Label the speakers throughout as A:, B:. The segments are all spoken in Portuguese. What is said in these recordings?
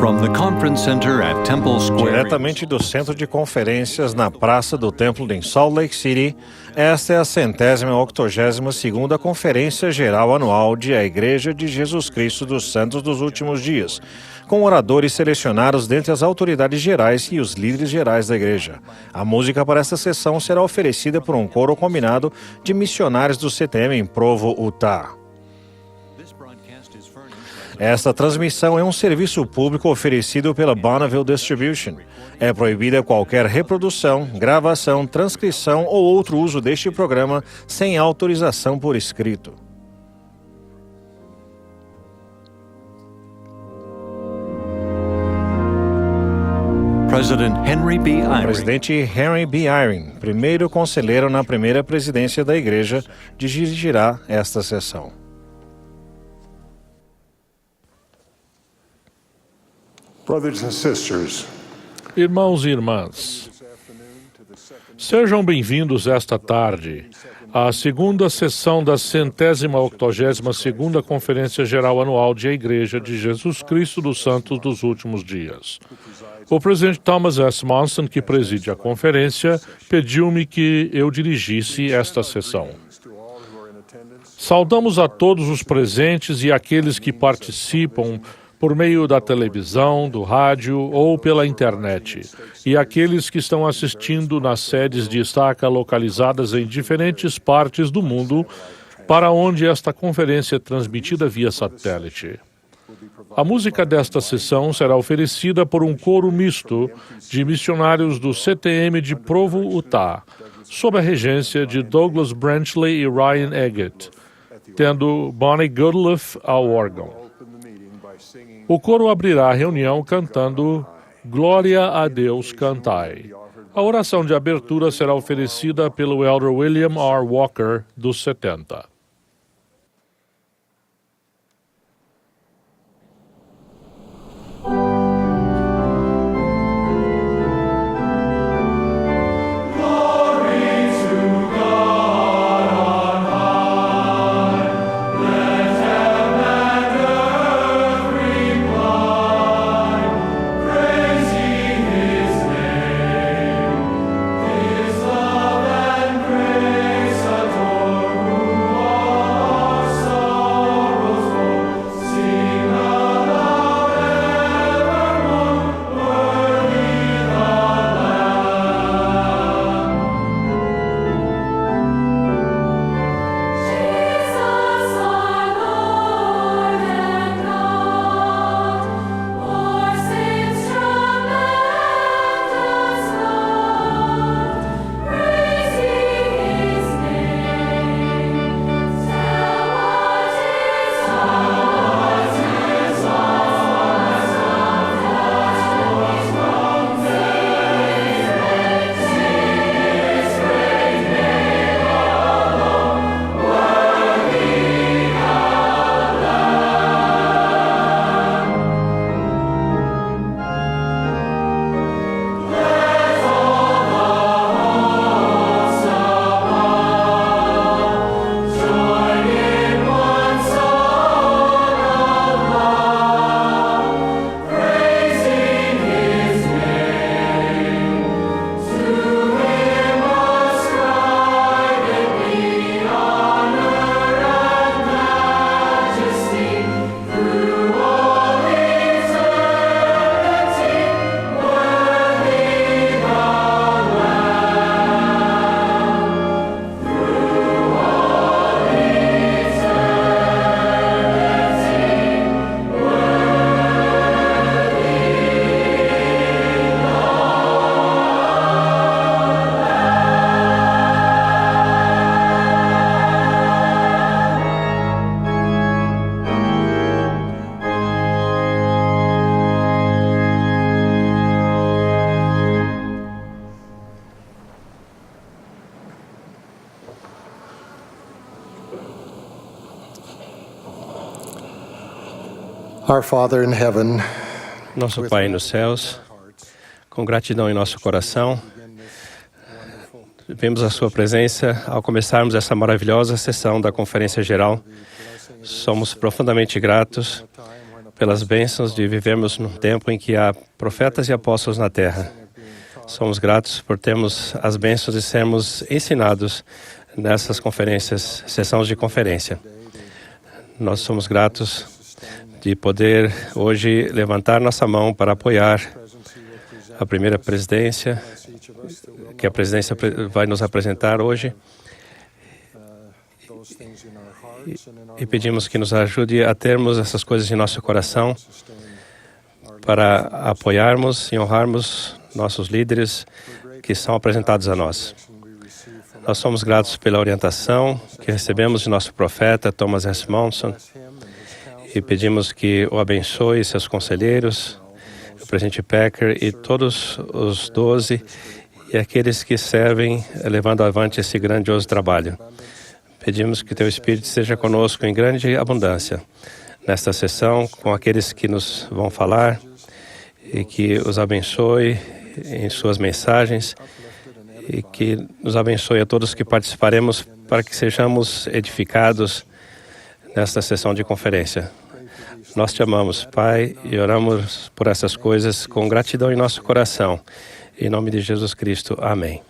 A: From the Conference Center at Temple Square.
B: Diretamente do Centro de Conferências na Praça do Templo em Salt Lake City, esta é a 182ª Conferência Geral Anual de A Igreja de Jesus Cristo dos Santos dos Últimos Dias, com oradores selecionados dentre as autoridades gerais e os líderes gerais da igreja. A música para esta sessão será oferecida por um coro combinado de missionários do CTM em Provo, Utah. Esta transmissão é um serviço público oferecido pela Bonneville Distribution. É proibida qualquer reprodução, gravação, transcrição ou outro uso deste programa sem autorização por escrito. O presidente Henry B. Eyring, primeiro conselheiro na primeira presidência da igreja, dirigirá esta sessão.
C: Brothers and sisters,
D: irmãos e irmãs, sejam bem-vindos esta tarde à segunda sessão da 182ª Conferência Geral Anual de A Igreja de Jesus Cristo dos Santos dos Últimos Dias. O presidente Thomas S. Monson, que preside a conferência, pediu-me que eu dirigisse esta sessão. Saudamos a todos os presentes e aqueles que participam por meio da televisão, do rádio ou pela internet, e aqueles que estão assistindo nas sedes de estaca localizadas em diferentes partes do mundo, para onde esta conferência é transmitida via satélite. A música desta sessão será oferecida por um coro misto de missionários do CTM de Provo, Utah, sob a regência de Douglas Branchley e Ryan Eggett, tendo Bonnie Goodliff ao órgão. O coro abrirá a reunião cantando Glória a Deus Cantai. A oração de abertura será oferecida pelo Elder William R. Walker, dos 70.
E: Our Father in heaven,
F: Nosso Pai nos céus, com gratidão em nosso coração, vemos a Sua presença ao começarmos essa maravilhosa sessão da Conferência Geral. Somos profundamente gratos pelas bênçãos de vivermos num tempo em que há profetas e apóstolos na terra. Somos gratos por termos as bênçãos de sermos ensinados nessas conferências, sessões de conferência. Nós somos gratos de poder hoje levantar nossa mão para apoiar a primeira presidência, que a presidência vai nos apresentar hoje. E pedimos que nos ajude a termos essas coisas em nosso coração para apoiarmos e honrarmos nossos líderes que são apresentados a nós. Nós somos gratos pela orientação que recebemos de nosso profeta, Thomas S. Monson, e pedimos que o abençoe seus conselheiros, o presidente Packer e todos os 12 e aqueles que servem levando avante esse grandioso trabalho. Pedimos que Teu Espírito esteja conosco em grande abundância nesta sessão, com aqueles que nos vão falar e que os abençoe em suas mensagens e que nos abençoe a todos que participaremos para que sejamos edificados nesta sessão de conferência. Nós Te amamos, Pai, e oramos por essas coisas com gratidão em nosso coração. Em nome de Jesus Cristo. Amém.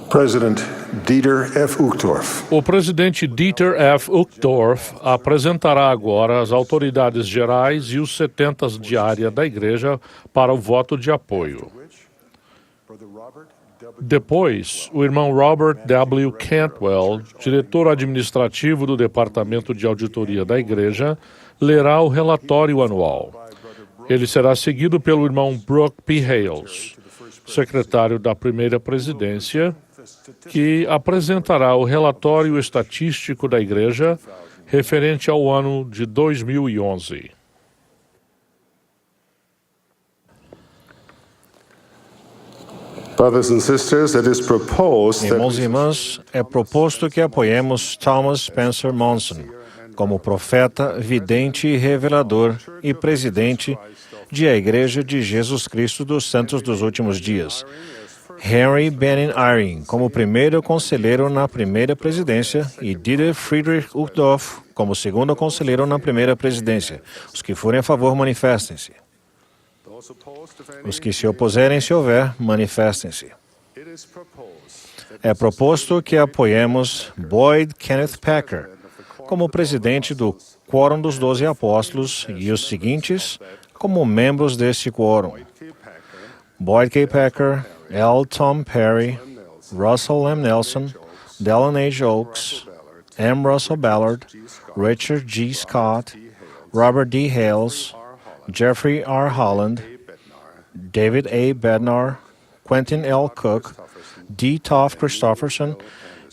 C: President Dieter F. Uchtdorf.
D: O presidente Dieter F. Uchtdorf apresentará agora as autoridades gerais e os 70 de área da igreja para o voto de apoio. Depois, o irmão Robert W. Cantwell, diretor administrativo do Departamento de Auditoria da Igreja, lerá o relatório anual. Ele será seguido pelo irmão Brooke P. Hales, secretário da primeira presidência, que apresentará o relatório estatístico da Igreja referente ao ano de 2011.
C: Brothers and sisters, it is proposed that
B: Irmãos e irmãs, é proposto que apoiemos Thomas Spencer Monson como profeta, vidente e revelador e presidente de a Igreja de Jesus Cristo dos Santos dos Últimos Dias. Henry Benin Eyring como primeiro conselheiro na primeira presidência e Dieter Friedrich Uchtdorf como segundo conselheiro na primeira presidência. Os que forem a favor, manifestem-se. Os que se opuserem, se houver, manifestem-se. É proposto que apoiemos Boyd Kenneth Packer como presidente do Quórum dos 12 Apóstolos e os seguintes como membros deste quórum: Boyd K. Packer, L. Tom Perry, Russell M. Nelson, Dallin H. Oaks, M. Russell Ballard, Richard G. Scott, Robert D. Hales, Jeffrey R. Holland, David A. Bednar, Quentin L. Cook, D. Toff Christofferson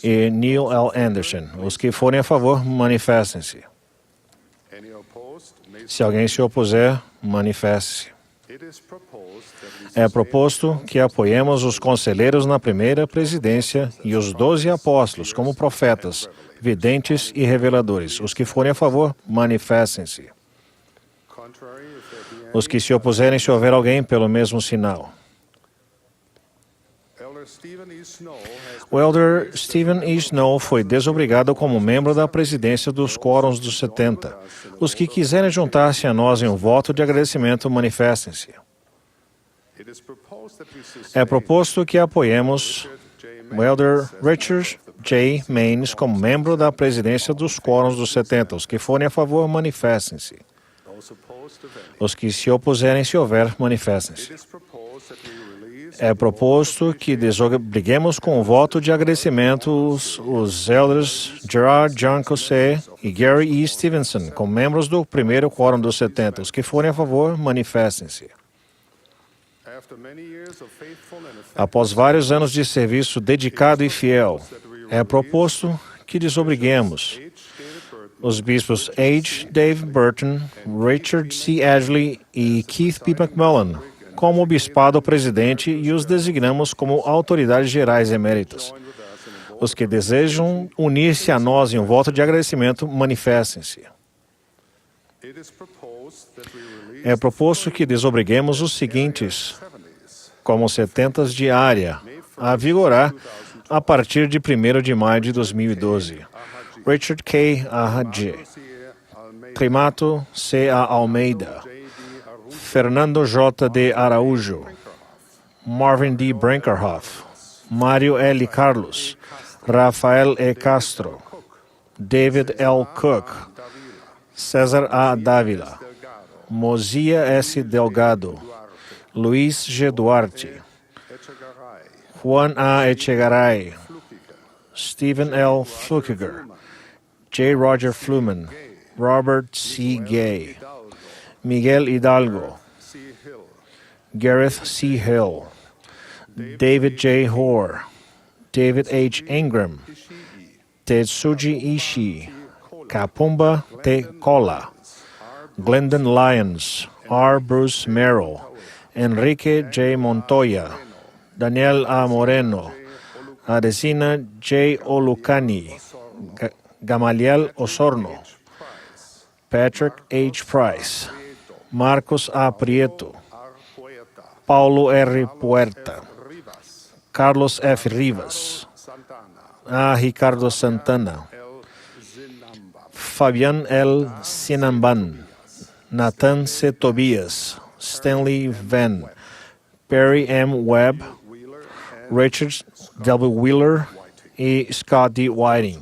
B: e Neil L. Anderson. Os que forem a favor, manifestem-se. Se alguém se opuser, manifeste-se. É proposto que apoiemos os conselheiros na primeira presidência e os 12 apóstolos como profetas, videntes e reveladores. Os que forem a favor, manifestem-se. Os que se opuserem, se houver alguém, pelo mesmo sinal. O elder Stephen E. Snow foi desobrigado como membro da presidência dos Quórums dos 70. Os que quiserem juntar-se a nós em um voto de agradecimento, manifestem-se. É proposto que apoiemos o elder Richard J. Maines como membro da presidência dos Quórums dos 70. Os que forem a favor, manifestem-se. Os que se opuserem, se houver, manifestem-se. É proposto que desobriguemos com o voto de agradecimento os elders Gerard John Cossé e Gary E. Stevenson como membros do primeiro Quórum dos 70. Os que forem a favor, manifestem-se. Após vários anos de serviço dedicado e fiel, é proposto que desobriguemos os bispos H. Dave Burton, Richard C. Ashley e Keith P. McMullen como bispado presidente e os designamos como autoridades gerais eméritas. Os que desejam unir-se a nós em um voto de agradecimento, manifestem-se. É proposto que desobriguemos os seguintes como 70 diária, a vigorar a partir de 1º de maio de 2012. Richard K. Ahadje, Primato C. A. Almeida, Fernando J. de Araújo, Marvin D. Brinkerhoff, Mário L. Carlos, Rafael E. Castro, David L. Cook, César A. Dávila, Mozia S. Delgado, Luiz G. Duarte, Juan A. Echegaray, Stephen L. Flukiger, J. Roger Fluman, Robert C. Gay, Miguel Hidalgo, Gareth C. Hill, David J. Hoare, David H. Ingram, Tetsuji Ishii, Kapumba T. Kola, Glendon Lyons, R. Bruce Merrill, Enrique J. Montoya, Daniel A. Moreno, Adesina J. Olucani, Gamaliel Osorno, Patrick H. Price, Marcos A. Prieto, Paulo R. Puerta, Carlos F. Rivas, A. Ricardo Santana, Fabian L. Sinamban, Nathan C. Tobias, Stanley Venn, Perry M. Webb, Richard W. Wheeler e Scott D. Whiting.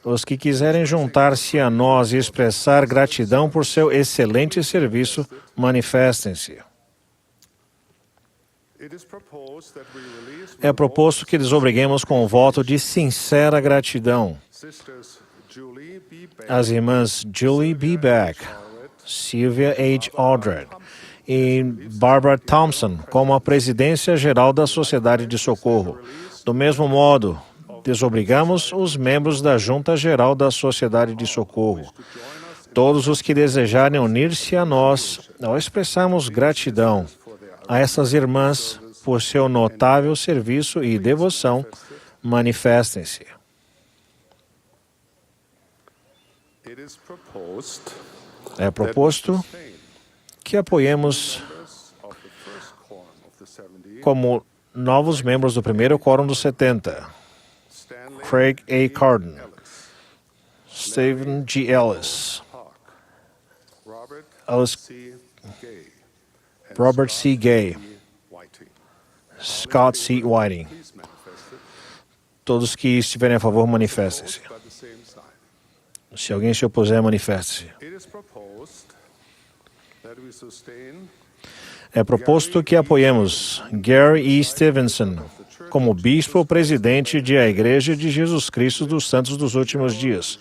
B: Os que quiserem juntar-se a nós e expressar gratidão por seu excelente serviço, manifestem-se. É proposto que lhes obriguemos com um voto de sincera gratidão as irmãs Julie B. Beck, Sylvia H. Aldred e Barbara Thompson como a presidência geral da Sociedade de Socorro. Do mesmo modo, desobrigamos os membros da Junta Geral da Sociedade de Socorro. Todos os que desejarem unir-se a nós ao expressarmos gratidão a essas irmãs por seu notável serviço e devoção, manifestem-se. É proposto que apoiemos como novos membros do primeiro Quórum dos 70, Craig A. Carden, Stephen G. Ellis, Robert C. Gay, Scott C. Whiting. Todos que estiverem a favor, manifestem-se. Se alguém se opuser, manifeste-se. É proposto que apoiemos Gary E. Stevenson como bispo-presidente da Igreja de Jesus Cristo dos Santos dos Últimos Dias,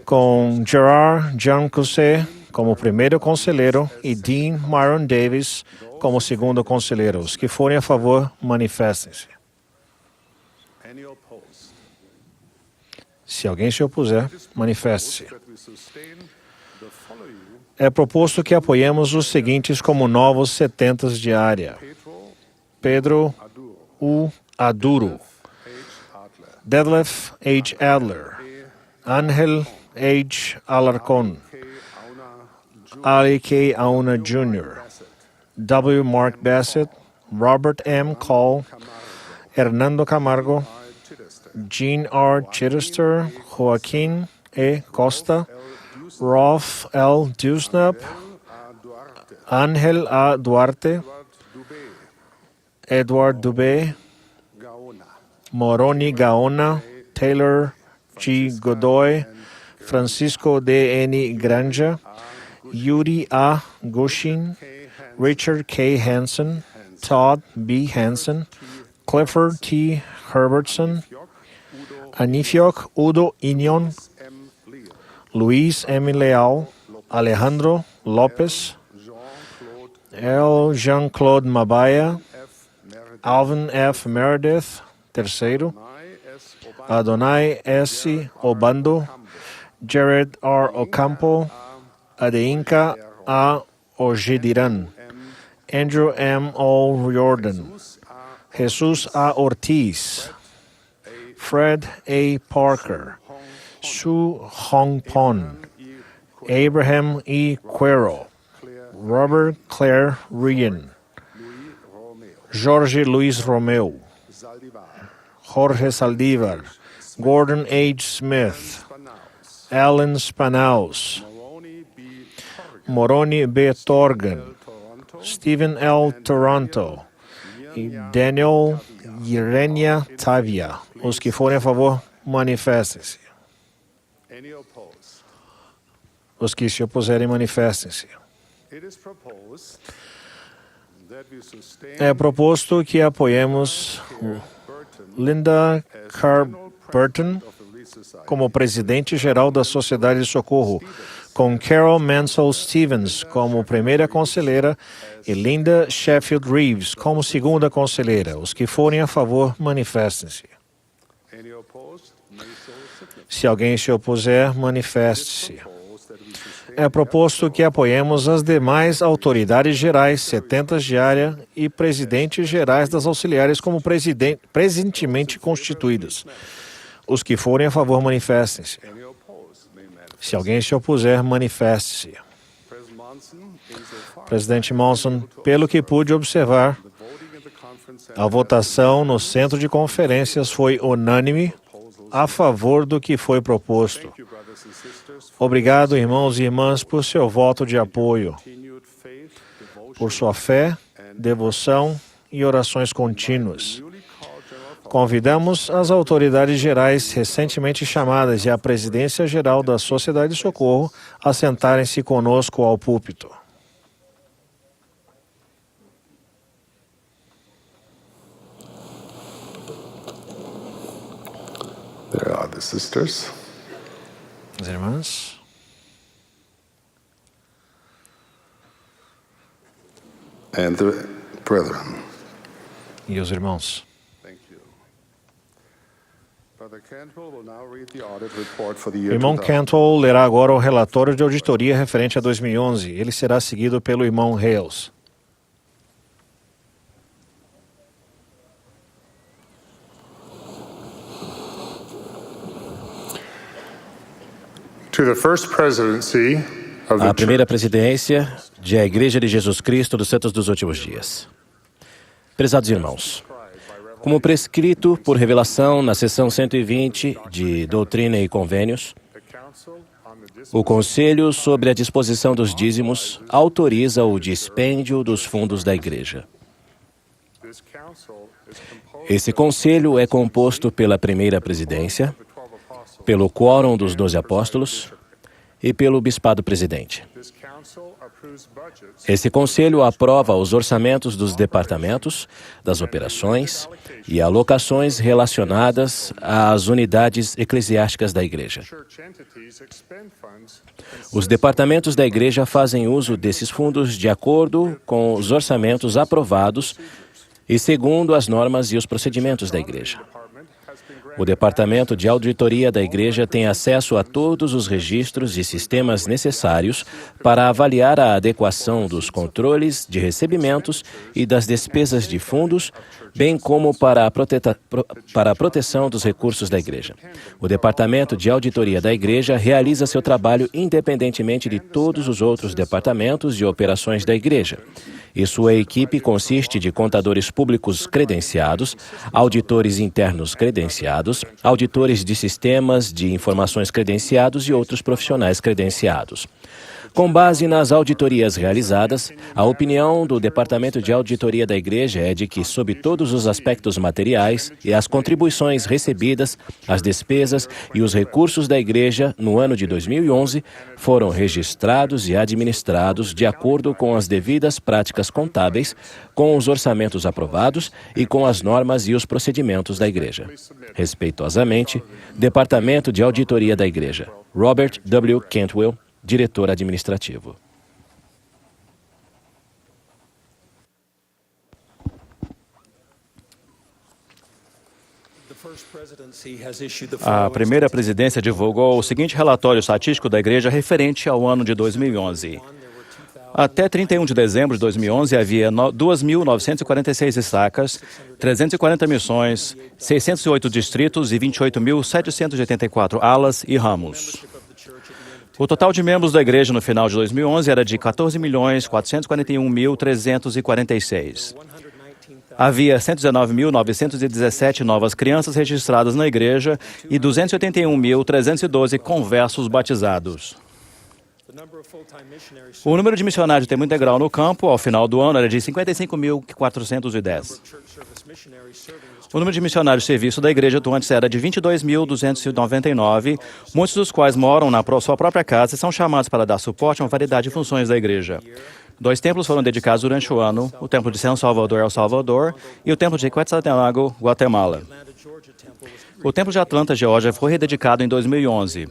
B: com Gerard Jean Cousset como primeiro conselheiro e Dean Myron Davis como segundo conselheiro. Os que forem a favor, manifestem-se. Se alguém se opuser, manifeste-se. É proposto que apoiemos os seguintes como novos 70 diária: Pedro U. Aduro, Detlef H. Adler, Ángel H. Alarcón, Ali K. Auna Jr., W. Mark Bassett, Robert M. Call, Hernando Camargo, Jean R. Chittister, Joaquín E. Costa, Rolf L. Dusnap, Ángel A. Duarte, Edward Dubé, Moroni Gaona, Taylor G. Godoy, Francisco D. N. Granja, Yuri A. Gushin, Richard K. Hansen, Todd B. Hansen, Clifford T. Herbertson, Anifiok Udo Inyon, Luis M. Leal, Alejandro Lopes, L. Jean-Claude Mabaya, Alvin F. Meredith, terceiro, Adonai S. Obando, Jared R. Ocampo, Adeinka A. Ojediran, Andrew M. O. Jordan, Jesus A. Ortiz, Fred A. Parker, Su Hong Pon, Abraham E. Quero, Robert Claire Ryan, Jorge Luiz Romeu, Jorge Saldívar, Gordon H. Smith, Alan Spanaus, Moroni B. Torgan, Stephen L. Toronto e Daniel Irenia Tavia. Os que forem a favor, manifestem-se. Os que se opuserem, manifestem-se. É proposto que apoiemos Linda Carr Burton como presidente-geral da Sociedade de Socorro, com Carol Mansell Stevens como primeira conselheira e Linda Sheffield Reeves como segunda conselheira. Os que forem a favor, manifestem-se. Se alguém se opuser, manifeste-se. É proposto que apoiemos as demais autoridades gerais, 70 de área e presidentes gerais das auxiliares como presentemente constituídas. Os que forem a favor, manifestem-se. Se alguém se opuser, manifeste-se. Presidente Monson, pelo que pude observar, a votação no centro de conferências foi unânime a favor do que foi proposto. Obrigado, irmãos e irmãs, por seu voto de apoio, por sua fé, devoção e orações contínuas. Convidamos as autoridades gerais recentemente chamadas e a presidência geral da Sociedade de Socorro a sentarem-se conosco ao púlpito.
C: There are the sisters.
B: As irmãs.
C: And the brethren.
B: E os irmãos. O irmão Cantwell lerá agora o relatório de auditoria referente a 2011. Ele será seguido pelo irmão Hales.
C: To the first presidency of the
E: A primeira presidência da Igreja de Jesus Cristo dos Santos dos Últimos Dias. Prezados irmãos, como prescrito por revelação na seção 120 de Doutrina e Convênios, o Conselho sobre a disposição dos dízimos autoriza o dispêndio dos fundos da Igreja. Esse Conselho é composto pela primeira presidência, pelo quórum dos 12 apóstolos e pelo bispado presidente. Esse conselho aprova os orçamentos dos departamentos, das operações e alocações relacionadas às unidades eclesiásticas da Igreja. Os departamentos da Igreja fazem uso desses fundos de acordo com os orçamentos aprovados e segundo as normas e os procedimentos da Igreja. O Departamento de Auditoria da Igreja tem acesso a todos os registros e sistemas necessários para avaliar a adequação dos controles de recebimentos e das despesas de fundos, bem como para a proteção dos recursos da Igreja. O Departamento de Auditoria da Igreja realiza seu trabalho independentemente de todos os outros departamentos de operações da Igreja. E sua equipe consiste de contadores públicos credenciados, auditores internos credenciados, auditores de sistemas de informações credenciados e outros profissionais credenciados. Com base nas auditorias realizadas, a opinião do Departamento de Auditoria da Igreja é de que, sob todos os aspectos materiais e as contribuições recebidas, as despesas e os recursos da Igreja no ano de 2011 foram registrados e administrados de acordo com as devidas práticas contábeis, com os orçamentos aprovados e com as normas e os procedimentos da Igreja. Respeitosamente, Departamento de Auditoria da Igreja, Robert W. Cantwell, diretor administrativo.
G: A primeira presidência divulgou o seguinte relatório estatístico da Igreja referente ao ano de 2011. Até 31 de dezembro de 2011, havia 2.946 estacas, 340 missões, 608 distritos e 28.784 alas e ramos. O total de membros da Igreja no final de 2011 era de 14.441.346. Havia 119.917 novas crianças registradas na igreja e 281.312 conversos batizados. O número de missionários de tempo integral no campo, ao final do ano, era de 55.410. O número de missionários de serviço da igreja atuantes era de 22.299, muitos dos quais moram na sua própria casa e são chamados para dar suporte a uma variedade de funções da igreja. 2 templos foram dedicados durante o ano, o templo de San Salvador, El Salvador, e o templo de Quetzaltenango, Guatemala. O templo de Atlanta, Geórgia, foi rededicado em 2011.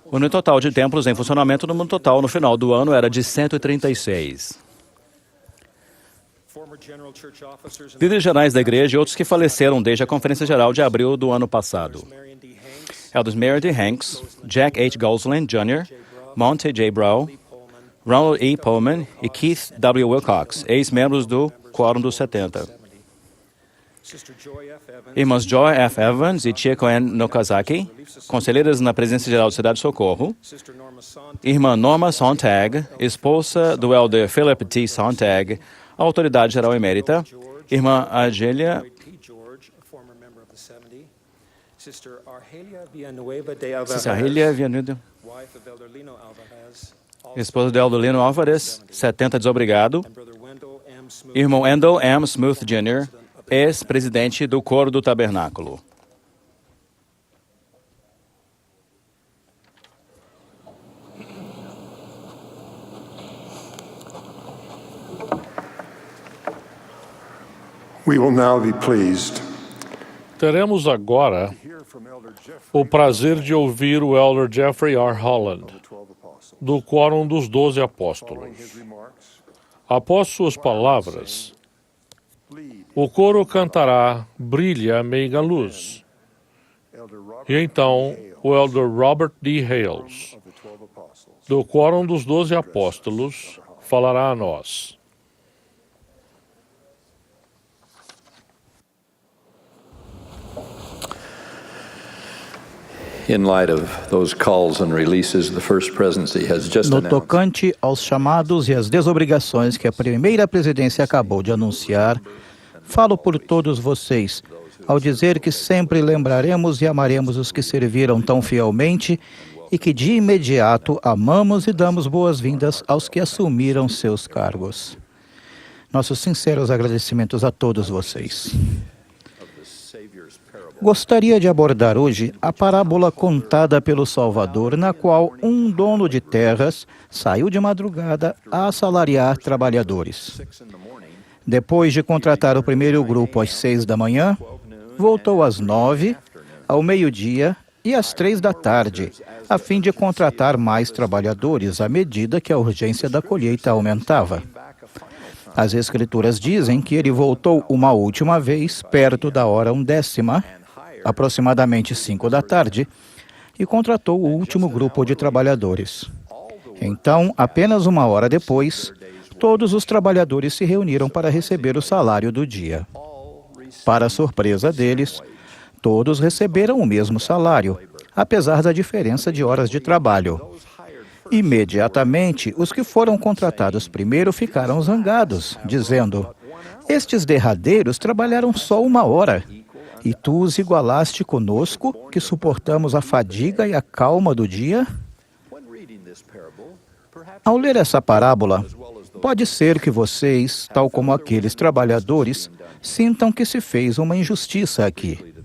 G: O número total de templos em funcionamento no mundo total no final do ano era de 136. Líderes gerais da igreja e outros que faleceram desde a Conferência Geral de abril do ano passado. Elders Mary D. Hanks, Jack H. Gosselin, Jr., Monte J. Brown, Ronald E. Pullman e Keith W. Wilcox, ex-membros do Quórum dos 70. Irmãs Joy F. Evans e Chieko N. Nokazaki, conselheiras na Presidência Geral da Cidade de Socorro. Irmã Norma Sontag, esposa do elder Philip T. Sontag, autoridade geral emérita. Irmã Argelia Villanueva, esposa do elder Lino Álvarez, 70, desobrigado. Irmão Wendell M. Smooth, Jr., ex-presidente do Coro do Tabernáculo.
C: We will now be pleased
D: Teremos agora o prazer de ouvir o elder Jeffrey R. Holland, do Quórum dos 12 Apóstolos. Após suas palavras, o coro cantará Brilha, Meiga Luz. E então, o elder Robert D. Hales, do Quórum dos 12 Apóstolos, falará a nós.
H: No tocante aos chamados e às desobrigações que a primeira presidência acabou de anunciar, falo por todos vocês, ao dizer que sempre lembraremos e amaremos os que serviram tão fielmente e que de imediato amamos e damos boas-vindas aos que assumiram seus cargos. Nossos sinceros agradecimentos a todos vocês. Gostaria de abordar hoje a parábola contada pelo Salvador, na qual um dono de terras saiu de madrugada a assalariar trabalhadores. Depois de contratar o primeiro grupo às 6 da manhã, voltou às 9, ao meio-dia e às 3 da tarde, a fim de contratar mais trabalhadores à medida que a urgência da colheita aumentava. As Escrituras dizem que ele voltou uma última vez, perto da hora undécima, aproximadamente 5 da tarde, e contratou o último grupo de trabalhadores. Então, apenas uma hora depois, todos os trabalhadores se reuniram para receber o salário do dia. Para a surpresa deles, todos receberam o mesmo salário, apesar da diferença de horas de trabalho. Imediatamente, os que foram contratados primeiro ficaram zangados, dizendo: "Estes derradeiros trabalharam só 1 hora, e tu os igualaste conosco, que suportamos a fadiga e a calma do dia?" Ao ler essa parábola, pode ser que vocês, tal como aqueles trabalhadores, sintam que se fez uma injustiça aqui.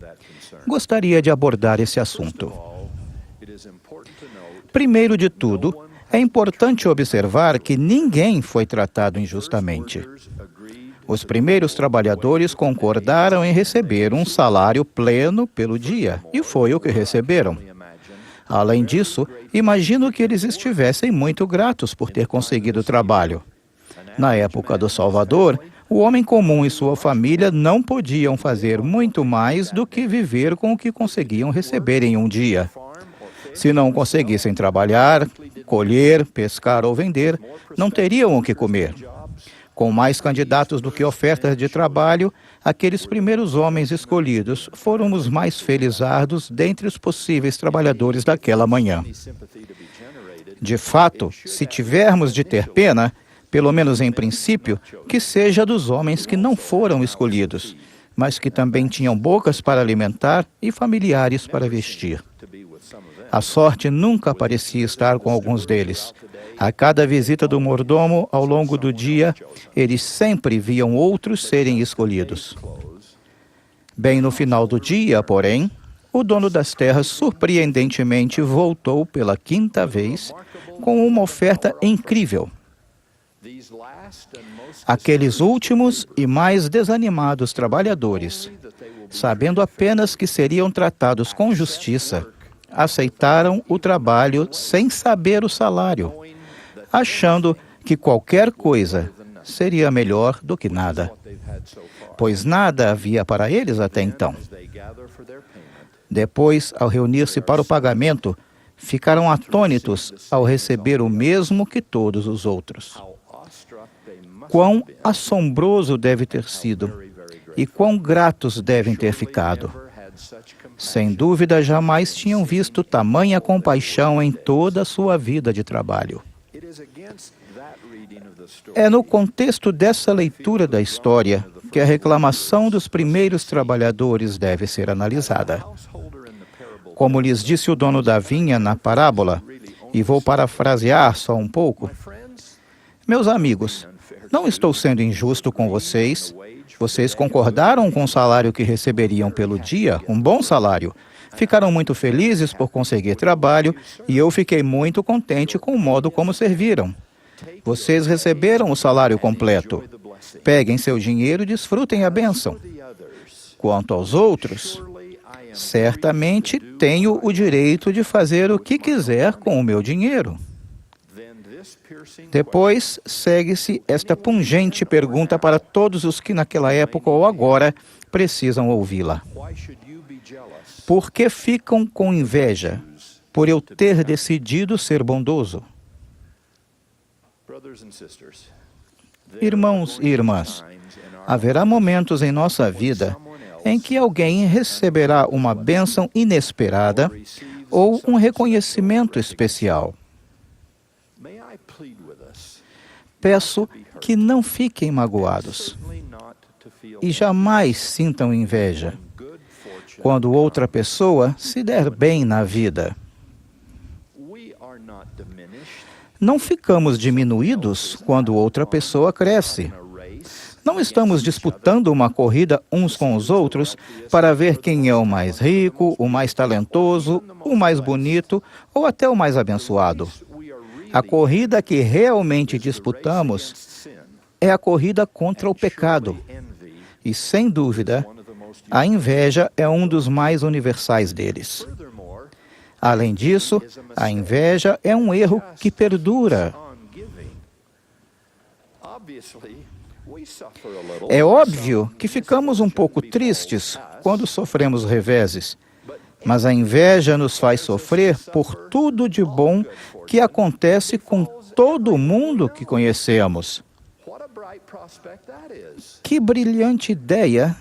H: Gostaria de abordar esse assunto. Primeiro de tudo, é importante observar que ninguém foi tratado injustamente. Os primeiros trabalhadores concordaram em receber um salário pleno pelo dia, e foi o que receberam. Além disso, imagino que eles estivessem muito gratos por ter conseguido o trabalho. Na época do Salvador, o homem comum e sua família não podiam fazer muito mais do que viver com o que conseguiam receber em um dia. Se não conseguissem trabalhar, colher, pescar ou vender, não teriam o que comer. Com mais candidatos do que ofertas de trabalho, aqueles primeiros homens escolhidos foram os mais felizardos dentre os possíveis trabalhadores daquela manhã. De fato, se tivermos de ter pena, pelo menos em princípio, que seja dos homens que não foram escolhidos, mas que também tinham bocas para alimentar e familiares para vestir. A sorte nunca parecia estar com alguns deles. A cada visita do mordomo ao longo do dia, eles sempre viam outros serem escolhidos. Bem no final do dia, porém, o dono das terras surpreendentemente voltou pela 5ª vez com uma oferta incrível. Aqueles últimos e mais desanimados trabalhadores, sabendo apenas que seriam tratados com justiça, aceitaram o trabalho sem saber o salário, achando que qualquer coisa seria melhor do que nada, pois nada havia para eles até então. Depois, ao reunir-se para o pagamento, ficaram atônitos ao receber o mesmo que todos os outros. Quão assombroso deve ter sido e quão gratos devem ter ficado. Sem dúvida, jamais tinham visto tamanha compaixão em toda a sua vida de trabalho. É no contexto dessa leitura da história que a reclamação dos primeiros trabalhadores deve ser analisada. Como lhes disse o dono da vinha na parábola, e vou parafrasear só um pouco: meus amigos, não estou sendo injusto com vocês. Vocês concordaram com o salário que receberiam pelo dia, um bom salário. Ficaram muito felizes por conseguir trabalho e eu fiquei muito contente com o modo como serviram. Vocês receberam o salário completo. Peguem seu dinheiro e desfrutem a bênção. Quanto aos outros, certamente tenho o direito de fazer o que quiser com o meu dinheiro. Depois, segue-se esta pungente pergunta para todos os que naquela época ou agora precisam ouvi-la. Por que ficam com inveja por eu ter decidido ser bondoso? Irmãos e irmãs, haverá momentos em nossa vida em que alguém receberá uma bênção inesperada ou um reconhecimento especial. Peço que não fiquem magoados e jamais sintam inveja quando outra pessoa se der bem na vida. Não ficamos diminuídos quando outra pessoa cresce. Não estamos disputando uma corrida uns com os outros para ver quem é o mais rico, o mais talentoso, o mais bonito ou até o mais abençoado. A corrida que realmente disputamos é a corrida contra o pecado. E, sem dúvida, a inveja é um dos mais universais deles. Além disso, a inveja é um erro que perdura. É óbvio que ficamos um pouco tristes quando sofremos reveses, mas a inveja nos faz sofrer por tudo de bom que acontece com todo mundo que conhecemos. Que brilhante ideia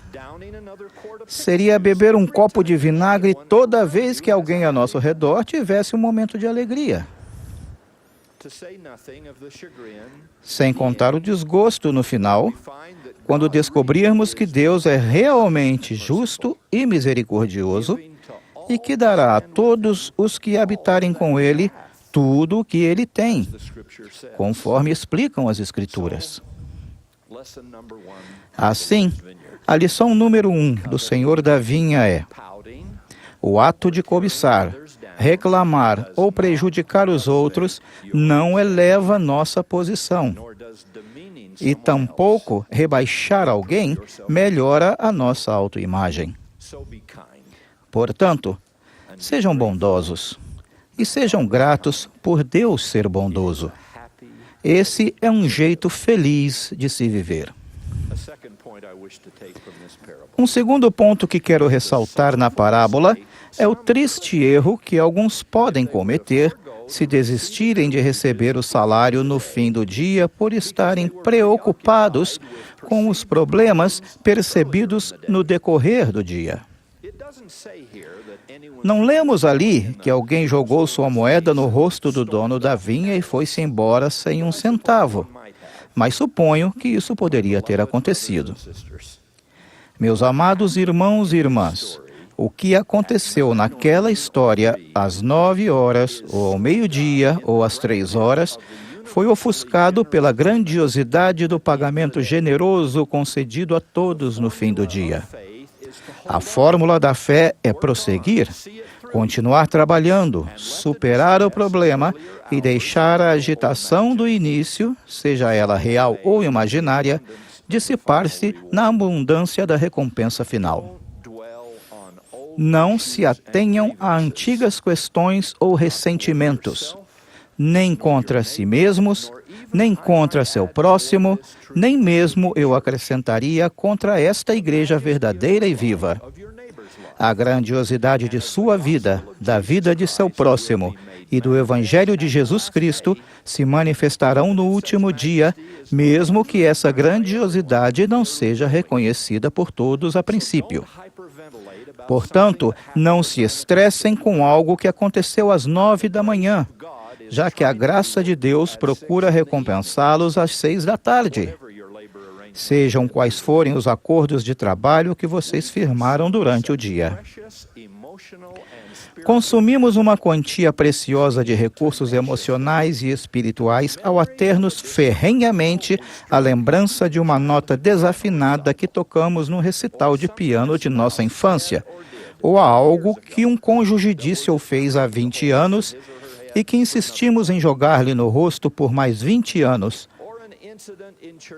H: seria beber um copo de vinagre toda vez que alguém ao nosso redor tivesse um momento de alegria. Sem contar o desgosto no final, quando descobrirmos que Deus é realmente justo e misericordioso e que dará a todos os que habitarem com Ele tudo o que Ele tem, conforme explicam as Escrituras. Assim, a lição número 1 do Senhor da Vinha é: o ato de cobiçar, reclamar ou prejudicar os outros não eleva nossa posição. E tampouco rebaixar alguém melhora a nossa autoimagem. Portanto, sejam bondosos e sejam gratos por Deus ser bondoso. Esse é um jeito feliz de se viver. Um segundo ponto que quero ressaltar na parábola é o triste erro que alguns podem cometer se desistirem de receber o salário no fim do dia por estarem preocupados com os problemas percebidos no decorrer do dia. Não lemos ali que alguém jogou sua moeda no rosto do dono da vinha e foi-se embora sem um centavo. mas suponho que isso poderia ter acontecido. Meus amados irmãos e irmãs, o que aconteceu naquela história às 9 horas, ou ao meio-dia, ou às 3 horas, foi ofuscado pela grandiosidade do pagamento generoso concedido a todos no fim do dia. A fórmula da fé é prosseguir, continuar trabalhando, superar o problema e deixar a agitação do início, seja ela real ou imaginária, dissipar-se na abundância da recompensa final. Não se atenham a antigas questões ou ressentimentos, nem contra si mesmos, nem contra seu próximo, nem mesmo, eu acrescentaria, contra esta igreja verdadeira e viva. A grandiosidade de sua vida, da vida de seu próximo e do Evangelho de Jesus Cristo se manifestarão no último dia, mesmo que essa grandiosidade não seja reconhecida por todos a princípio. Portanto, não se estressem com algo que aconteceu às 9 da manhã, já que a graça de Deus procura recompensá-los às 6 da tarde. Sejam quais forem os acordos de trabalho que vocês firmaram durante o dia. Consumimos uma quantia preciosa de recursos emocionais e espirituais ao ater-nos ferrenhamente a lembrança de uma nota desafinada que tocamos no recital de piano de nossa infância, ou a algo que um cônjuge disse ou fez há 20 anos e que insistimos em jogar-lhe no rosto por mais 20 anos,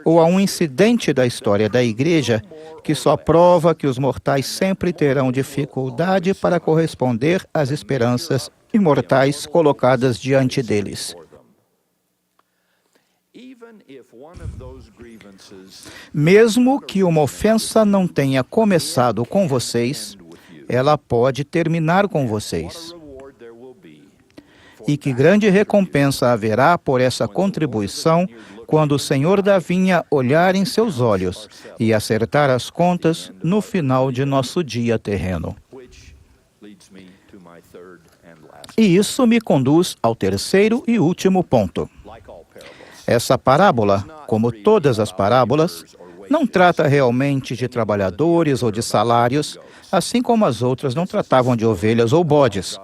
H: ou a um incidente da história da igreja que só prova que os mortais sempre terão dificuldade para corresponder às esperanças imortais colocadas diante deles. Mesmo que uma ofensa não tenha começado com vocês, ela pode terminar com vocês. E que grande recompensa haverá por essa contribuição quando o Senhor da vinha olhar em seus olhos e acertar as contas no final de nosso dia terreno. E isso me conduz ao terceiro e último ponto. Essa parábola, como todas as parábolas, não trata realmente de trabalhadores ou de salários, assim como as outras não tratavam de ovelhas ou bodes.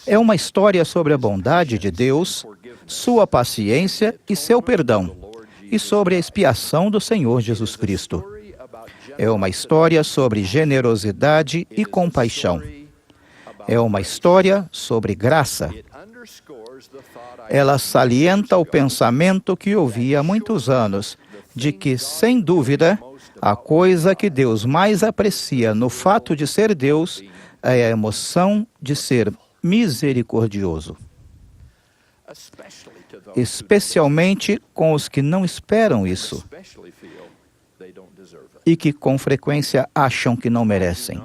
H: É uma história sobre a bondade de Deus, sua paciência e seu perdão, e sobre a expiação do Senhor Jesus Cristo. É uma história sobre generosidade e compaixão. É uma história sobre graça. Ela salienta o pensamento que ouvi há muitos anos, de que, sem dúvida, a coisa que Deus mais aprecia no fato de ser Deus é a emoção de ser misericordioso, especialmente com os que não esperam isso e que com frequência acham que não merecem.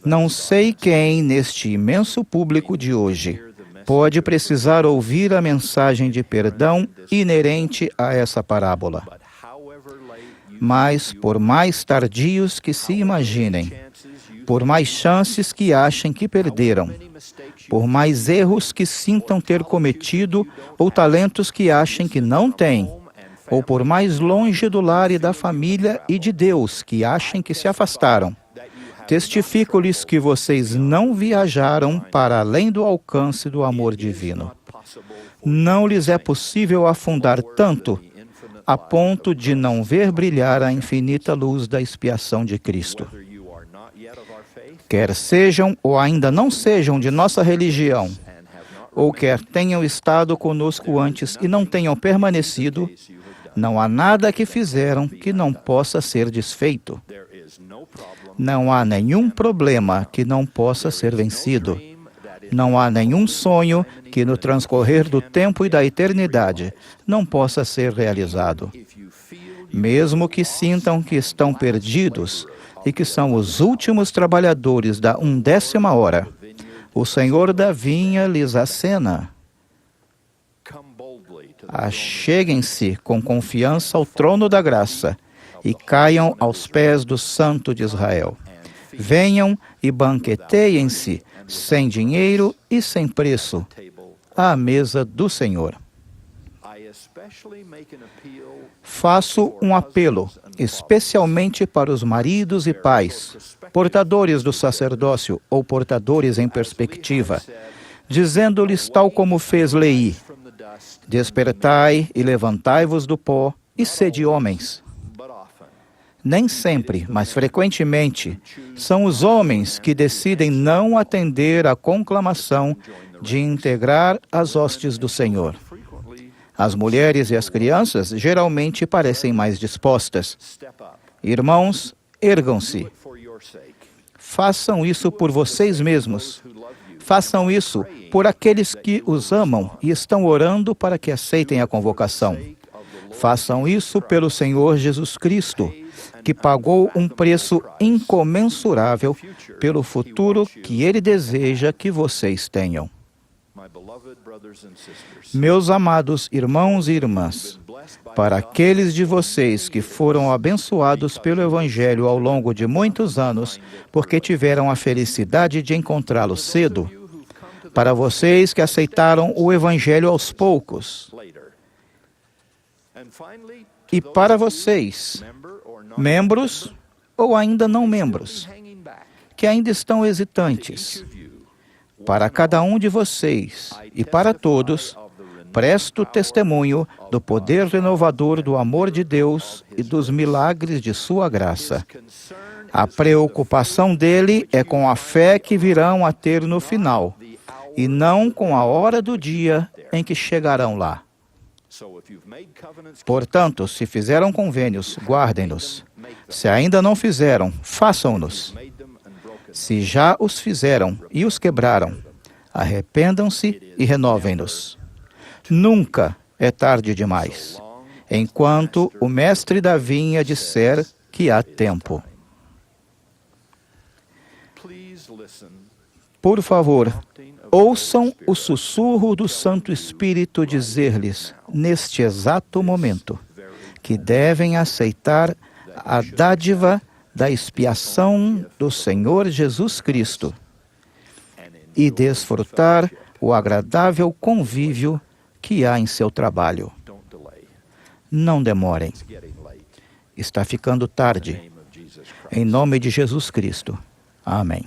H: Não sei quem neste imenso público de hoje pode precisar ouvir a mensagem de perdão inerente a essa parábola. Mas, por mais tardios que se imaginem, por mais chances que achem que perderam, por mais erros que sintam ter cometido ou talentos que achem que não têm, ou por mais longe do lar e da família e de Deus que achem que se afastaram, testifico-lhes que vocês não viajaram para além do alcance do amor divino. Não lhes é possível afundar tanto a ponto de não ver brilhar a infinita luz da expiação de Cristo. Quer sejam ou ainda não sejam de nossa religião, ou quer tenham estado conosco antes e não tenham permanecido, não há nada que fizeram que não possa ser desfeito. Não há nenhum problema que não possa ser vencido. Não há nenhum sonho que no transcorrer do tempo e da eternidade não possa ser realizado. Mesmo que sintam que estão perdidos e que são os últimos trabalhadores da 1/10 hora, o Senhor da vinha lhes acena. Acheguem-se com confiança ao trono da graça e caiam aos pés do Santo de Israel. Venham e banqueteiem-se, sem dinheiro e sem preço, à mesa do Senhor. Faço um apelo, especialmente para os maridos e pais, portadores do sacerdócio ou portadores em perspectiva, dizendo-lhes tal como fez Leí: despertai e levantai-vos do pó e sede homens. Nem sempre, mas frequentemente, são os homens que decidem não atender à conclamação de integrar as hostes do Senhor. As mulheres e as crianças geralmente parecem mais dispostas. Irmãos, ergam-se. Façam isso por vocês mesmos. Façam isso por aqueles que os amam e estão orando para que aceitem a convocação. Façam isso pelo Senhor Jesus Cristo, que pagou um preço incomensurável pelo futuro que Ele deseja que vocês tenham. Meus amados irmãos e irmãs, para aqueles de vocês que foram abençoados pelo Evangelho ao longo de muitos anos, porque tiveram a felicidade de encontrá-lo cedo, para vocês que aceitaram o Evangelho aos poucos, e para vocês, membros ou ainda não membros, que ainda estão hesitantes, para cada um de vocês e para todos, presto testemunho do poder renovador do amor de Deus e dos milagres de sua graça. A preocupação dele é com a fé que virão a ter no final, e não com a hora do dia em que chegarão lá. Portanto, se fizeram convênios, guardem-nos. Se ainda não fizeram, façam-nos. Se já os fizeram e os quebraram, arrependam-se e renovem-nos. Nunca é tarde demais, enquanto o mestre da vinha disser que há tempo. Por favor, ouçam o sussurro do Santo Espírito dizer-lhes, neste exato momento, que devem aceitar a dádiva da expiação do Senhor Jesus Cristo e desfrutar o agradável convívio que há em seu trabalho. Não demorem. Está ficando tarde. Em nome de Jesus Cristo. Amém.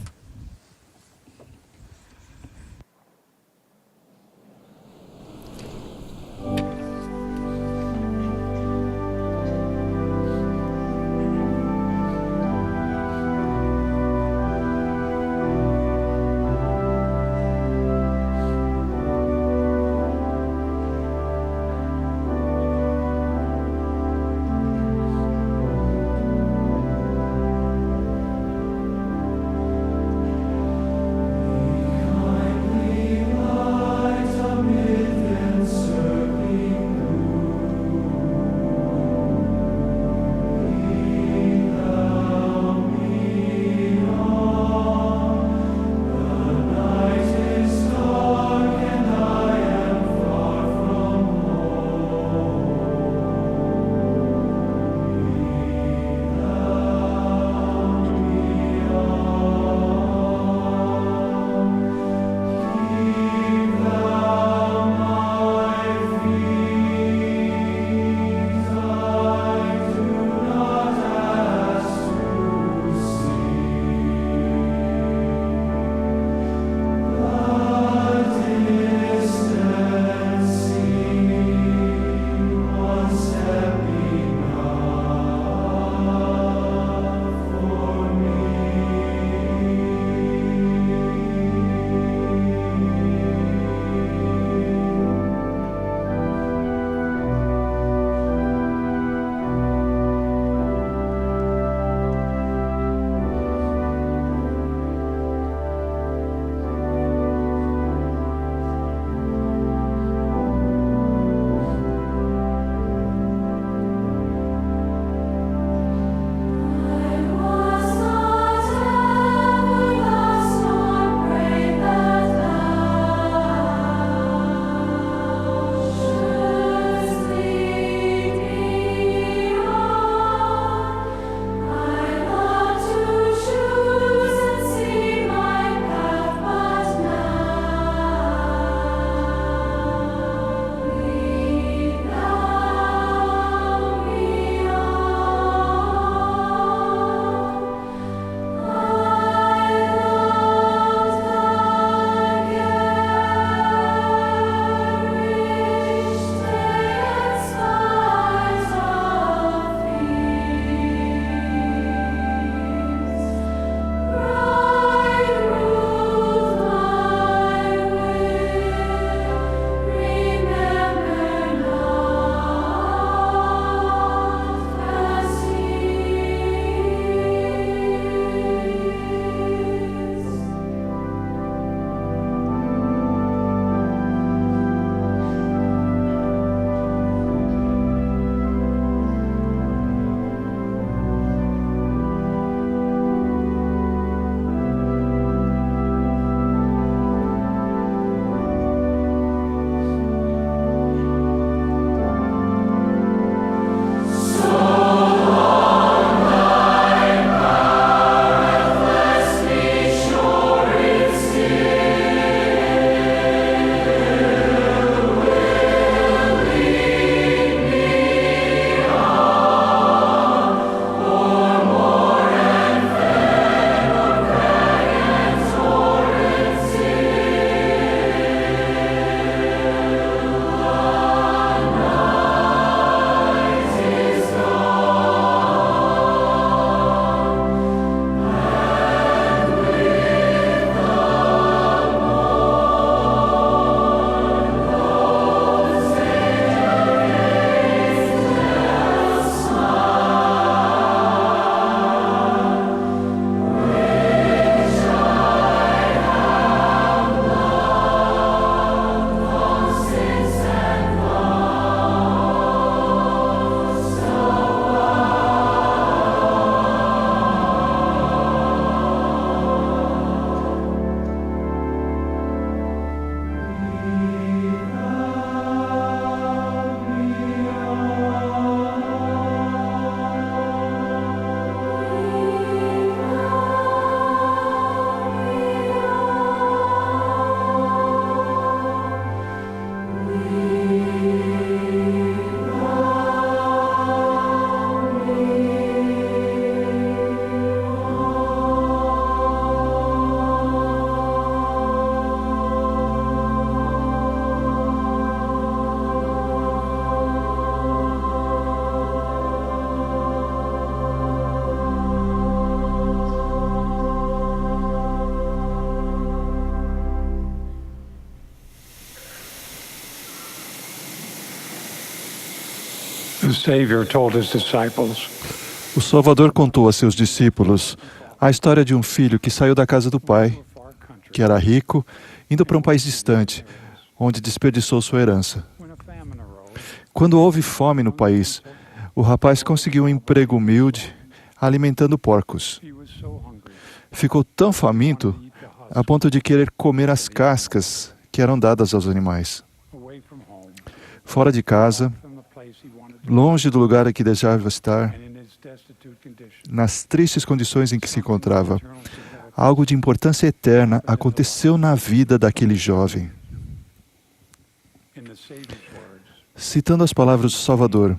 C: The Savior told his disciples,
I: O Salvador contou a seus discípulos a história de um filho que saiu da casa do pai, que era rico, indo para um país distante, onde desperdiçou sua herança. Quando houve fome no país, o rapaz conseguiu um emprego humilde, alimentando porcos. Ficou tão faminto a ponto de querer comer as cascas que eram dadas aos animais. Fora de casa, longe do lugar em que desejava estar, nas tristes condições em que se encontrava, algo de importância eterna aconteceu na vida daquele jovem. Citando as palavras do Salvador,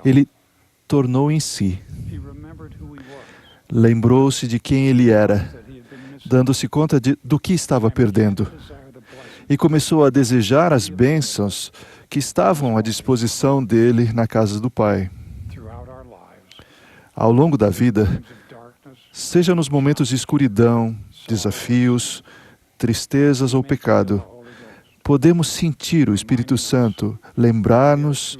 I: ele tornou em si. Lembrou-se de quem ele era, dando-se conta do que estava perdendo, e começou a desejar as bênçãos que estavam à disposição dele na casa do Pai. Ao longo da vida, seja nos momentos de escuridão, desafios, tristezas ou pecado, podemos sentir o Espírito Santo lembrar-nos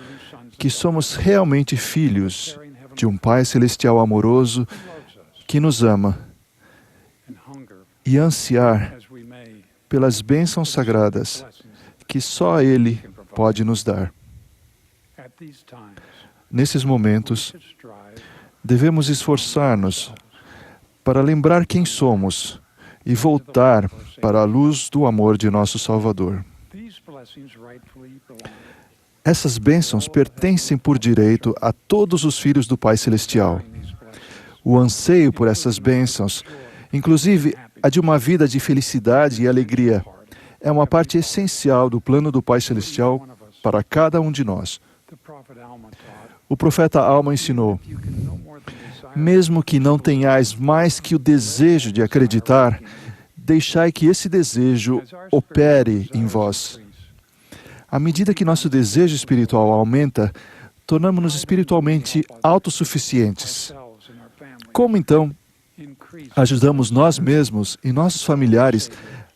I: que somos realmente filhos de um Pai Celestial amoroso que nos ama e ansiar pelas bênçãos sagradas que só Ele pode nos dar. Nesses momentos, devemos esforçar-nos para lembrar quem somos e voltar para a luz do amor de nosso Salvador. Essas bênçãos pertencem por direito a todos os filhos do Pai Celestial. O anseio por essas bênçãos, inclusive a de uma vida de felicidade e alegria, é uma parte essencial do plano do Pai Celestial para cada um de nós. O profeta Alma ensinou: mesmo que não tenhais mais que o desejo de acreditar, deixai que esse desejo opere em vós. À medida que nosso desejo espiritual aumenta, tornamos-nos espiritualmente autossuficientes. Como então ajudamos nós mesmos e nossos familiares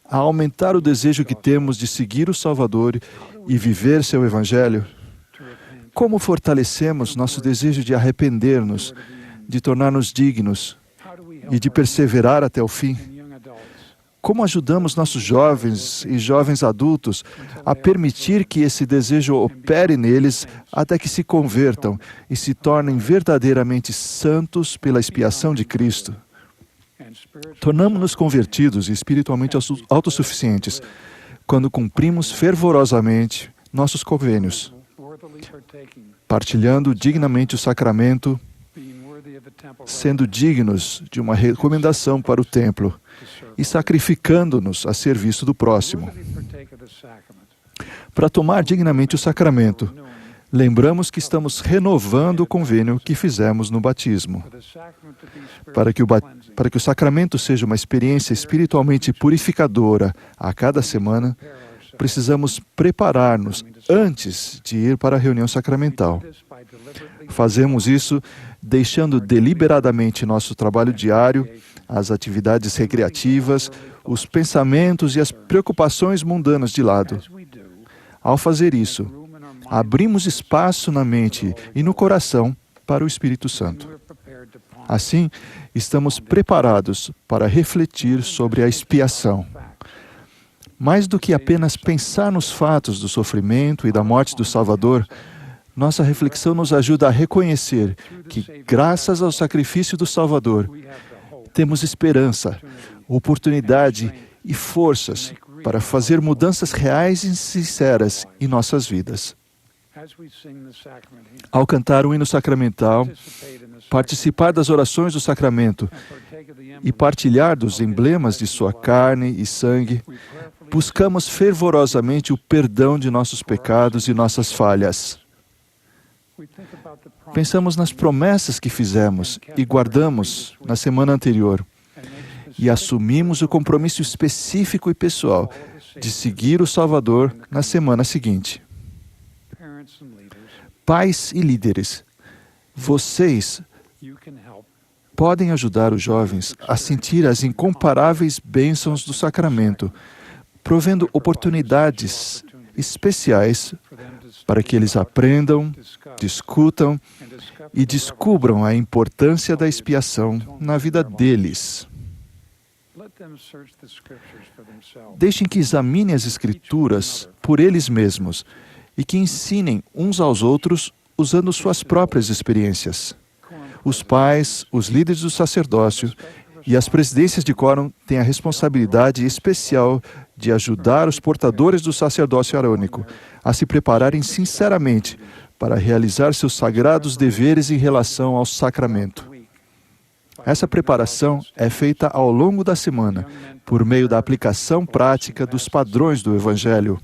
I: a aumentar o desejo que temos de seguir o Salvador e viver seu Evangelho? Como fortalecemos nosso desejo de arrepender-nos, de tornar-nos dignos e de perseverar até o fim? Como ajudamos nossos jovens e jovens adultos a permitir que esse desejo opere neles até que se convertam e se tornem verdadeiramente santos pela expiação de Cristo? Tornamos-nos convertidos e espiritualmente autossuficientes quando cumprimos fervorosamente nossos convênios, partilhando dignamente o sacramento, sendo dignos de uma recomendação para o templo e sacrificando-nos a serviço do próximo. Para tomar dignamente o sacramento, lembramos que estamos renovando o convênio que fizemos no batismo. Para que o sacramento seja uma experiência espiritualmente purificadora a cada semana, precisamos preparar-nos antes de ir para a reunião sacramental. Fazemos isso deixando deliberadamente nosso trabalho diário, as atividades recreativas, os pensamentos e as preocupações mundanas de lado. Ao fazer isso, abrimos espaço na mente e no coração para o Espírito Santo. Assim, estamos preparados para refletir sobre a expiação. Mais do que apenas pensar nos fatos do sofrimento e da morte do Salvador, nossa reflexão nos ajuda a reconhecer que, graças ao sacrifício do Salvador, temos esperança, oportunidade e forças para fazer mudanças reais e sinceras em nossas vidas. Ao cantar o hino sacramental, participar das orações do sacramento e partilhar dos emblemas de sua carne e sangue, buscamos fervorosamente o perdão de nossos pecados e nossas falhas. Pensamos nas promessas que fizemos e guardamos na semana anterior e assumimos o compromisso específico e pessoal de seguir o Salvador na semana seguinte. Pais e líderes, vocês podem ajudar os jovens a sentir as incomparáveis bênçãos do sacramento, provendo oportunidades especiais para que eles aprendam, discutam e descubram a importância da expiação na vida deles. Deixem que examinem as Escrituras por eles mesmos e que ensinem uns aos outros usando suas próprias experiências. Os pais, os líderes do sacerdócio e as presidências de quórum têm a responsabilidade especial de ajudar os portadores do sacerdócio arônico a se prepararem sinceramente para realizar seus sagrados deveres em relação ao sacramento. Essa preparação é feita ao longo da semana, por meio da aplicação prática dos padrões do Evangelho.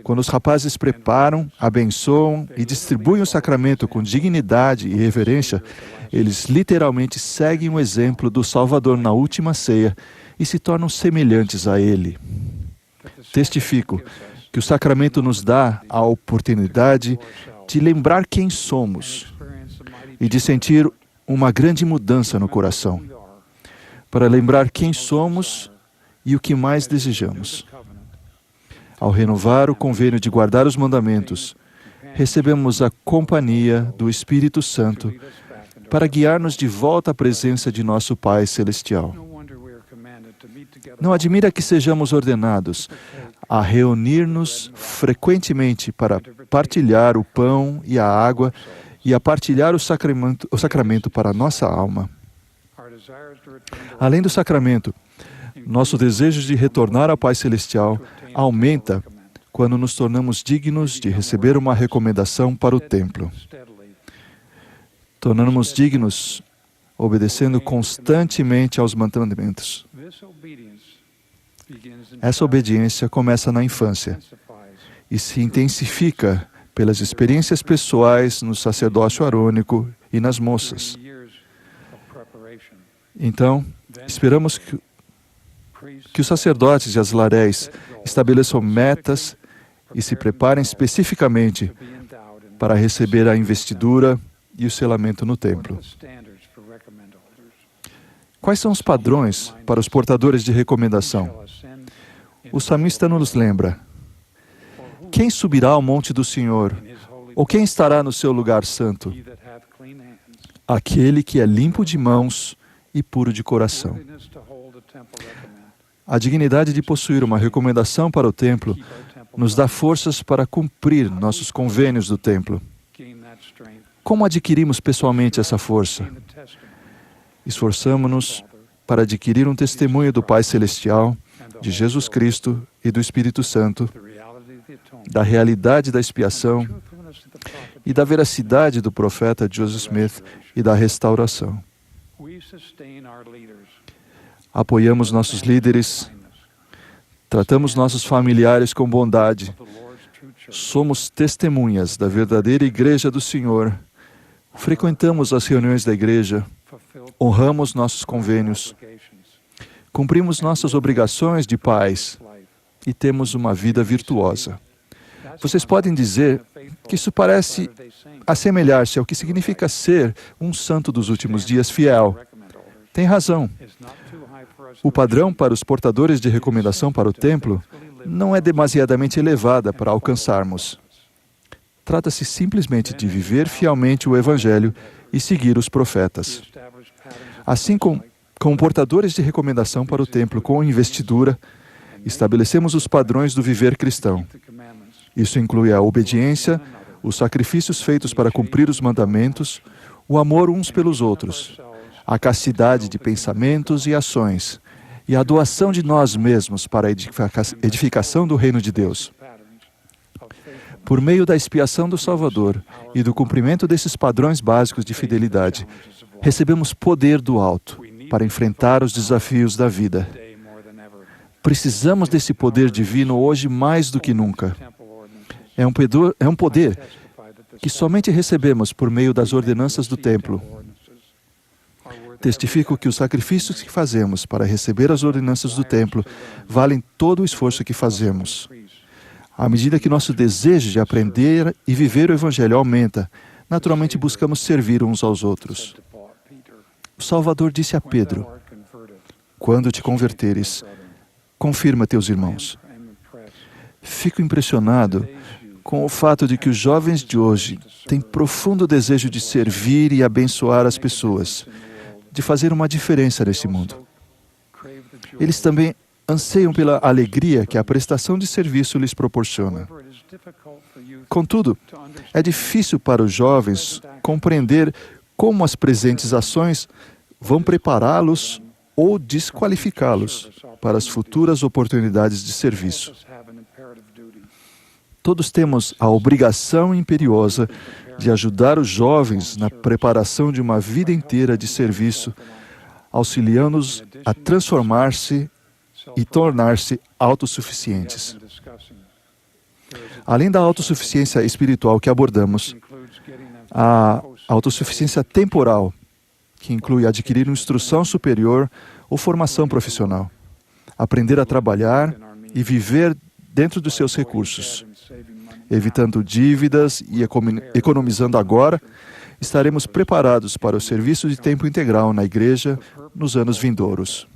I: Quando os rapazes preparam, abençoam e distribuem o sacramento com dignidade e reverência, eles literalmente seguem o exemplo do Salvador na última ceia e se tornam semelhantes a Ele. Testifico que o sacramento nos dá a oportunidade de lembrar quem somos e de sentir uma grande mudança no coração, para lembrar quem somos e o que mais desejamos. Ao renovar o convênio de guardar os mandamentos, recebemos a companhia do Espírito Santo para guiar-nos de volta à presença de nosso Pai Celestial. Não admira que sejamos ordenados a reunir-nos frequentemente para partilhar o pão e a água e a partilhar o sacramento para a nossa alma. Além do sacramento, nosso desejo de retornar ao Pai Celestial aumenta quando nos tornamos dignos de receber uma recomendação para o templo. Tornamos dignos obedecendo constantemente aos mandamentos. Essa obediência começa na infância e se intensifica pelas experiências pessoais no sacerdócio arônico e nas moças. Então, esperamos que os sacerdotes e as laréis estabeleçam metas e se preparem especificamente para receber a investidura e o selamento no templo. Quais são os padrões para os portadores de recomendação? O salmista nos lembra: quem subirá ao monte do Senhor? Ou quem estará no seu lugar santo? Aquele que é limpo de mãos e puro de coração. A dignidade de possuir uma recomendação para o templo nos dá forças para cumprir nossos convênios do templo. Como adquirimos pessoalmente essa força? Esforçamo-nos para adquirir um testemunho do Pai Celestial, de Jesus Cristo e do Espírito Santo, da realidade da expiação e da veracidade do profeta Joseph Smith e da restauração. Apoiamos nossos líderes, tratamos nossos familiares com bondade, somos testemunhas da verdadeira Igreja do Senhor, frequentamos as reuniões da Igreja, honramos nossos convênios, cumprimos nossas obrigações de pais e temos uma vida virtuosa. Vocês podem dizer que isso parece assemelhar-se ao que significa ser um santo dos últimos dias fiel. Tem razão. O padrão para os portadores de recomendação para o templo não é demasiadamente elevada para alcançarmos. Trata-se simplesmente de viver fielmente o Evangelho e seguir os profetas. Assim como portadores de recomendação para o templo com investidura, estabelecemos os padrões do viver cristão. Isso inclui a obediência, os sacrifícios feitos para cumprir os mandamentos, o amor uns pelos outros, a castidade de pensamentos e ações, e a doação de nós mesmos para a edificação do reino de Deus. Por meio da expiação do Salvador e do cumprimento desses padrões básicos de fidelidade, recebemos poder do alto para enfrentar os desafios da vida. Precisamos desse poder divino hoje mais do que nunca. É um poder que somente recebemos por meio das ordenanças do templo. Testifico que os sacrifícios que fazemos para receber as ordenanças do templo valem todo o esforço que fazemos. À medida que nosso desejo de aprender e viver o Evangelho aumenta, naturalmente buscamos servir uns aos outros. O Salvador disse a Pedro: quando te converteres, confirma teus irmãos. Fico impressionado com o fato de que os jovens de hoje têm profundo desejo de servir e abençoar as pessoas, de fazer uma diferença nesse mundo. Eles também anseiam pela alegria que a prestação de serviço lhes proporciona. Contudo, é difícil para os jovens compreender como as presentes ações vão prepará-los ou desqualificá-los para as futuras oportunidades de serviço. Todos temos a obrigação imperiosa de ajudar os jovens na preparação de uma vida inteira de serviço, auxiliando-os a transformar-se e tornar-se autossuficientes. Além da autossuficiência espiritual que abordamos, a autossuficiência temporal, que inclui adquirir instrução superior ou formação profissional, aprender a trabalhar e viver dentro dos seus recursos. Evitando dívidas e economizando agora, estaremos preparados para o serviço de tempo integral na igreja nos anos vindouros.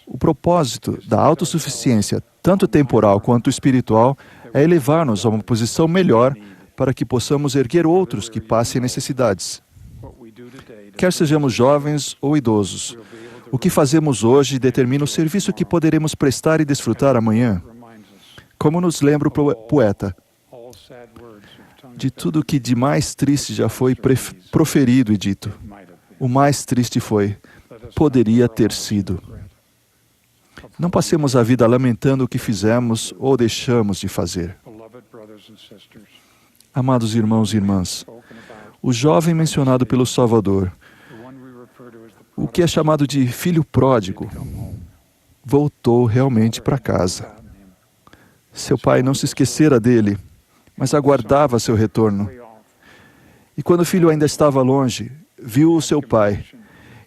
I: O propósito da autossuficiência, tanto temporal quanto espiritual, é elevar-nos a uma posição melhor para que possamos erguer outros que passem necessidades. Quer sejamos jovens ou idosos, o que fazemos hoje determina o serviço que poderemos prestar e desfrutar amanhã. Como nos lembra o poeta, de tudo que de mais triste já foi proferido e dito, o mais triste foi, poderia ter sido. Não passemos a vida lamentando o que fizemos ou deixamos de fazer. Amados irmãos e irmãs, o jovem mencionado pelo Salvador, o que é chamado de filho pródigo, voltou realmente para casa. Seu pai não se esquecera dele, mas aguardava seu retorno. E quando o filho ainda estava longe, viu o seu pai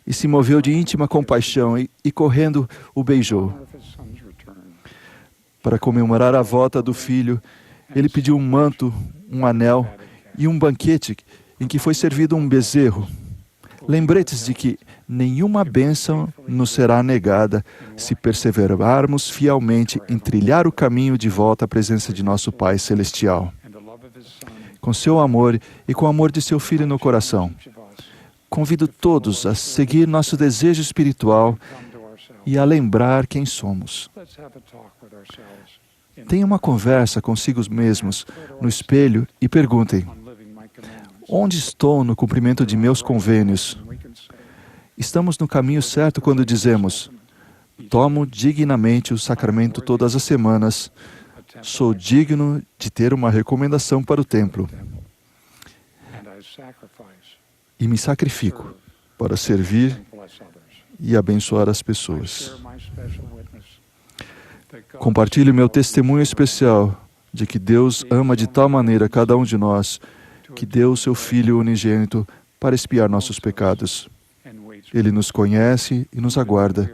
I: e se moveu de íntima compaixão e correndo, o beijou. Para comemorar a volta do filho, ele pediu um manto, um anel e um banquete em que foi servido um bezerro. Lembretes de que nenhuma bênção nos será negada se perseverarmos fielmente em trilhar o caminho de volta à presença de nosso Pai Celestial. Com seu amor e com o amor de seu Filho no coração, convido todos a seguir nosso desejo espiritual e a lembrar quem somos. Tenham uma conversa consigo mesmos no espelho e perguntem: onde estou no cumprimento de meus convênios? Estamos no caminho certo quando dizemos: tomo dignamente o sacramento todas as semanas, sou digno de ter uma recomendação para o templo e me sacrifico para servir e abençoar as pessoas. Compartilho meu testemunho especial de que Deus ama de tal maneira cada um de nós que deu o seu Filho unigênito para expiar nossos pecados. Ele nos conhece e nos aguarda,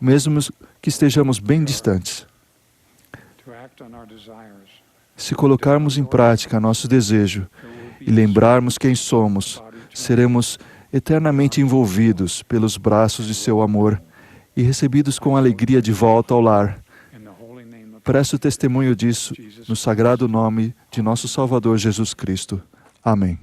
I: mesmo que estejamos bem distantes. Se colocarmos em prática nosso desejo e lembrarmos quem somos, seremos eternamente envolvidos pelos braços de seu amor e recebidos com alegria de volta ao lar. Presto testemunho disso no sagrado nome de nosso Salvador Jesus Cristo. Amém.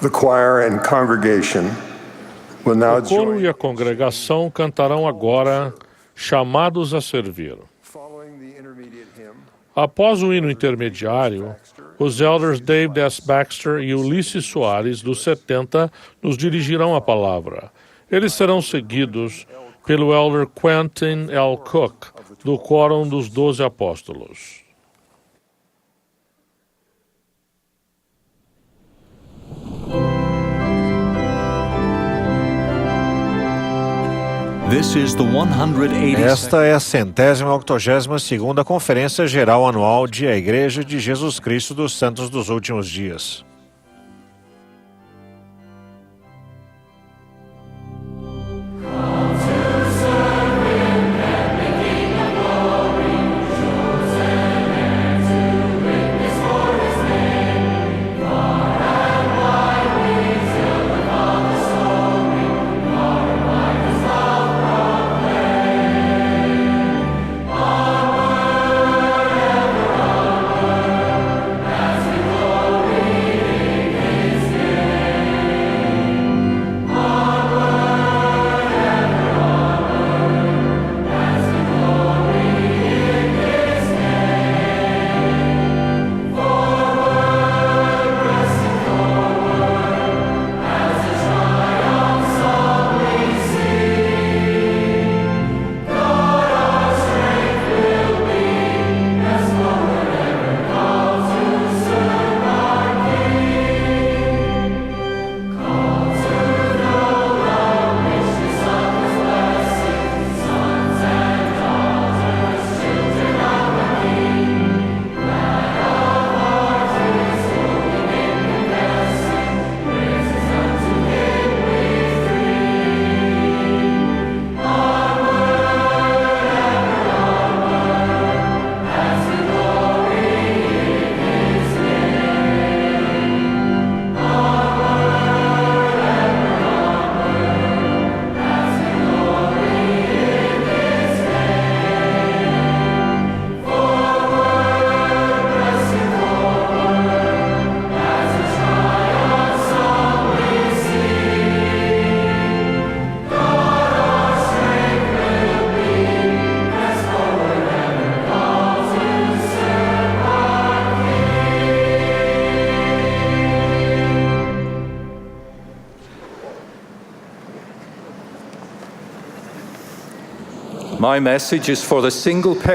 C: The choir and congregation will now
D: O coro
C: join.
D: e a congregação cantarão agora Chamados a Servir. Após o hino intermediário, os elders David S. Baxter e Ulisses Soares, dos 70, nos dirigirão a palavra. Eles serão seguidos pelo elder Quentin L. Cook, do Quórum dos 12 Apóstolos.
A: This is the 182nd.
B: Esta é a 182ª Conferência Geral Anual de A Igreja de Jesus Cristo dos Santos dos Últimos Dias.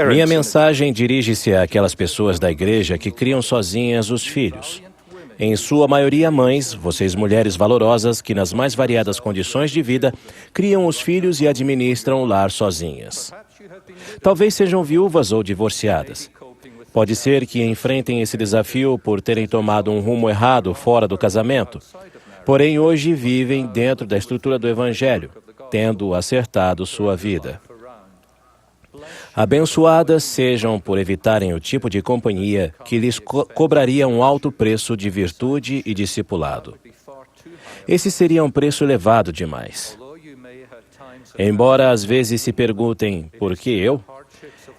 E: Minha mensagem dirige-se àquelas pessoas da igreja que criam sozinhas os filhos. Em sua maioria mães, vocês mulheres valorosas que nas mais variadas condições de vida criam os filhos e administram o lar sozinhas. Talvez sejam viúvas ou divorciadas. Pode ser que enfrentem esse desafio por terem tomado um rumo errado fora do casamento. Porém, hoje vivem dentro da estrutura do Evangelho, tendo acertado sua vida. Abençoadas sejam por evitarem o tipo de companhia que lhes cobraria um alto preço de virtude e discipulado. Esse seria um preço elevado demais. Embora às vezes se perguntem, por que eu?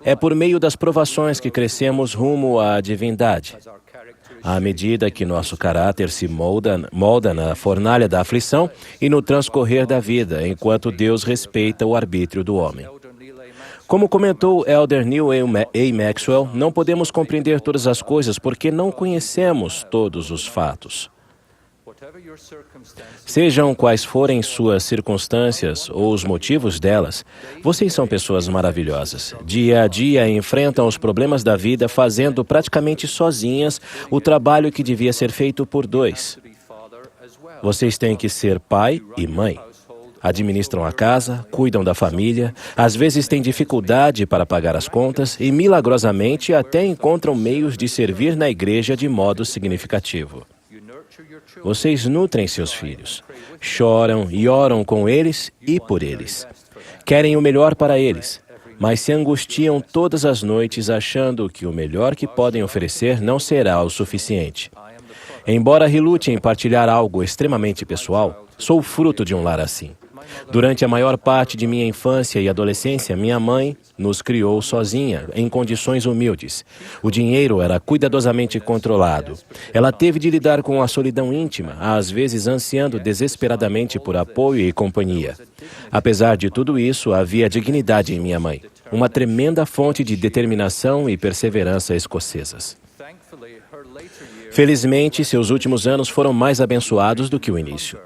E: É por meio das provações que crescemos rumo à divindade. À medida que nosso caráter se molda na fornalha da aflição e no transcorrer da vida, enquanto Deus respeita o arbítrio do homem. Como comentou Elder Neil A. Maxwell, não podemos compreender todas as coisas porque não conhecemos todos os fatos. Sejam quais forem suas circunstâncias ou os motivos delas, vocês são pessoas maravilhosas. Dia a dia enfrentam os problemas da vida fazendo praticamente sozinhas o trabalho que devia ser feito por dois. Vocês têm que ser pai e mãe. Administram a casa, cuidam da família, às vezes têm dificuldade para pagar as contas e, milagrosamente, até encontram meios de servir na igreja de modo significativo. Vocês nutrem seus filhos, choram e oram com eles e por eles. Querem o melhor para eles, mas se angustiam todas as noites achando que o melhor que podem oferecer não será o suficiente. Embora relute em partilhar algo extremamente pessoal, sou fruto de um lar assim. Durante a maior parte de minha infância e adolescência, minha mãe nos criou sozinha, em condições humildes. O dinheiro era cuidadosamente controlado. Ela teve de lidar com a solidão íntima, às vezes ansiando desesperadamente por apoio e companhia. Apesar de tudo isso, havia dignidade em minha mãe, uma tremenda fonte de determinação e perseverança escocesas. Felizmente, seus últimos anos foram mais abençoados do que o início.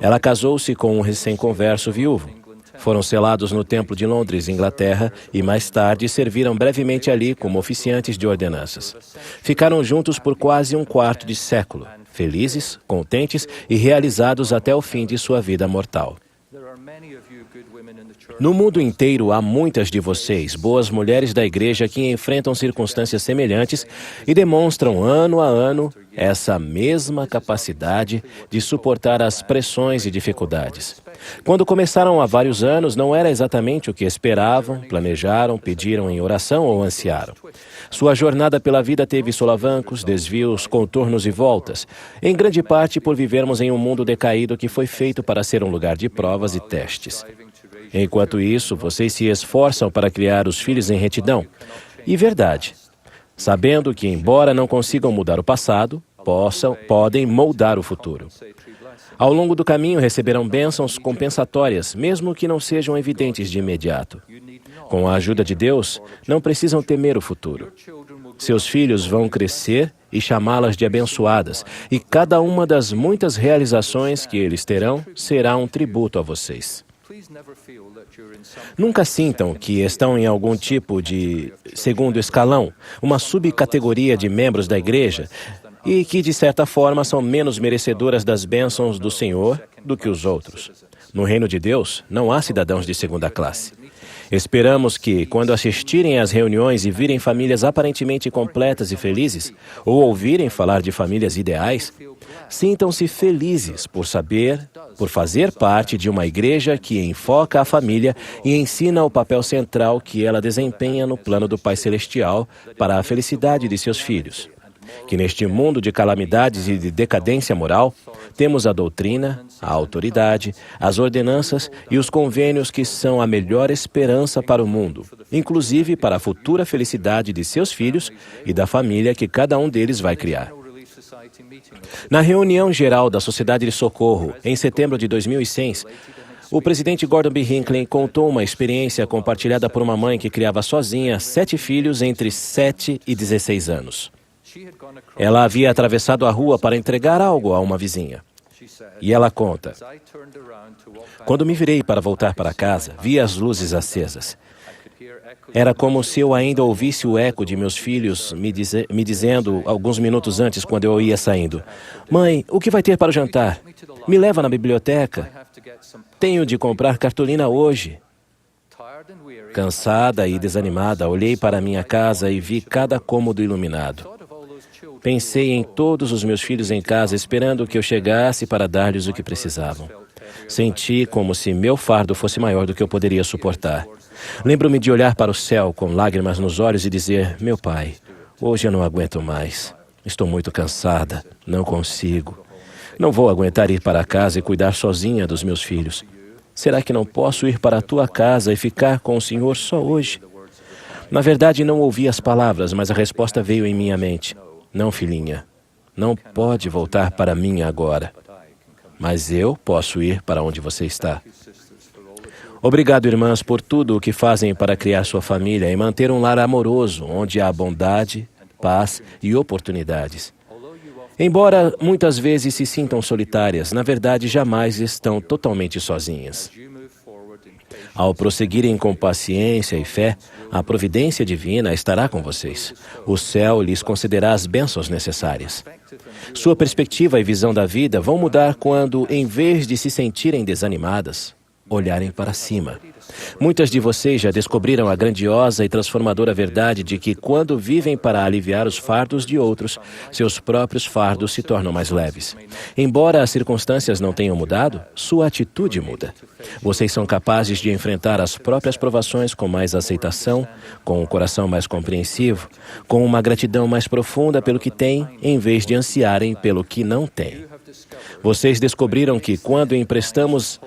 E: Ela casou-se com um recém-converso viúvo. Foram selados no Templo de Londres, Inglaterra, e mais tarde serviram brevemente ali como oficiantes de ordenanças. Ficaram juntos por quase um quarto de século, felizes, contentes e realizados até o fim de sua vida mortal. No mundo inteiro, há muitas de vocês, boas mulheres da igreja, que enfrentam circunstâncias semelhantes e demonstram ano a ano essa mesma capacidade de suportar as pressões e dificuldades. Quando começaram há vários anos, não era exatamente o que esperavam, planejaram, pediram em oração ou ansiaram. Sua jornada pela vida teve solavancos, desvios, contornos e voltas, em grande parte por vivermos em um mundo decaído que foi feito para ser um lugar de provas e testes. Enquanto isso, vocês se esforçam para criar os filhos em retidão e verdade, sabendo que, embora não consigam mudar o passado, podem moldar o futuro. Ao longo do caminho, receberão bênçãos compensatórias, mesmo que não sejam evidentes de imediato. Com a ajuda de Deus, não precisam temer o futuro. Seus filhos vão crescer e chamá-las de abençoadas, e cada uma das muitas realizações que eles terão será um tributo a vocês. Nunca sintam que estão em algum tipo de segundo escalão, uma subcategoria de membros da igreja, e que, de certa forma, são menos merecedoras das bênçãos do Senhor do que os outros. No reino de Deus, não há cidadãos de segunda classe. Esperamos que, quando assistirem às reuniões e virem famílias aparentemente completas e felizes, ou ouvirem falar de famílias ideais, sintam-se felizes por fazer parte de uma igreja que enfoca a família e ensina o papel central que ela desempenha no plano do Pai Celestial para a felicidade de seus filhos. Que neste mundo de calamidades e de decadência moral, temos a doutrina, a autoridade, as ordenanças e os convênios que são a melhor esperança para o mundo, inclusive para a futura felicidade de seus filhos e da família que cada um deles vai criar. Na reunião geral da Sociedade de Socorro, em setembro de 2006, o presidente Gordon B. Hinckley contou uma experiência compartilhada por uma mãe que criava sozinha 7 filhos entre 7 e 16 anos. Ela havia atravessado a rua para entregar algo a uma vizinha. E ela conta: quando me virei para voltar para casa, vi as luzes acesas. Era como se eu ainda ouvisse o eco de meus filhos me dizendo alguns minutos antes, quando eu ia saindo: "Mãe, o que vai ter para o jantar? Me leva na biblioteca. Tenho de comprar cartolina hoje." Cansada e desanimada, olhei para minha casa e vi cada cômodo iluminado. Pensei em todos os meus filhos em casa, esperando que eu chegasse para dar-lhes o que precisavam. Senti como se meu fardo fosse maior do que eu poderia suportar. Lembro-me de olhar para o céu com lágrimas nos olhos e dizer: "Meu Pai, hoje eu não aguento mais. Estou muito cansada, não consigo. Não vou aguentar ir para casa e cuidar sozinha dos meus filhos. Será que não posso ir para a tua casa e ficar com o Senhor só hoje?" Na verdade, não ouvi as palavras, mas a resposta veio em minha mente: "Não, filhinha, não pode voltar para mim agora. Mas eu posso ir para onde você está." Obrigado, irmãs, por tudo o que fazem para criar sua família e manter um lar amoroso, onde há bondade, paz e oportunidades. Embora muitas vezes se sintam solitárias, na verdade jamais estão totalmente sozinhas. Ao prosseguirem com paciência e fé, a providência divina estará com vocês. O céu lhes concederá as bênçãos necessárias. Sua perspectiva e visão da vida vão mudar quando, em vez de se sentirem desanimadas, olharem para cima. Muitas de vocês já descobriram a grandiosa e transformadora verdade de que, quando vivem para aliviar os fardos de outros, seus próprios fardos se tornam mais leves. Embora as circunstâncias não tenham mudado, sua atitude muda. Vocês são capazes de enfrentar as próprias provações com mais aceitação, com um coração mais compreensivo, com uma gratidão mais profunda pelo que têm, em vez de ansiarem pelo que não têm. Vocês descobriram que, quando emprestamos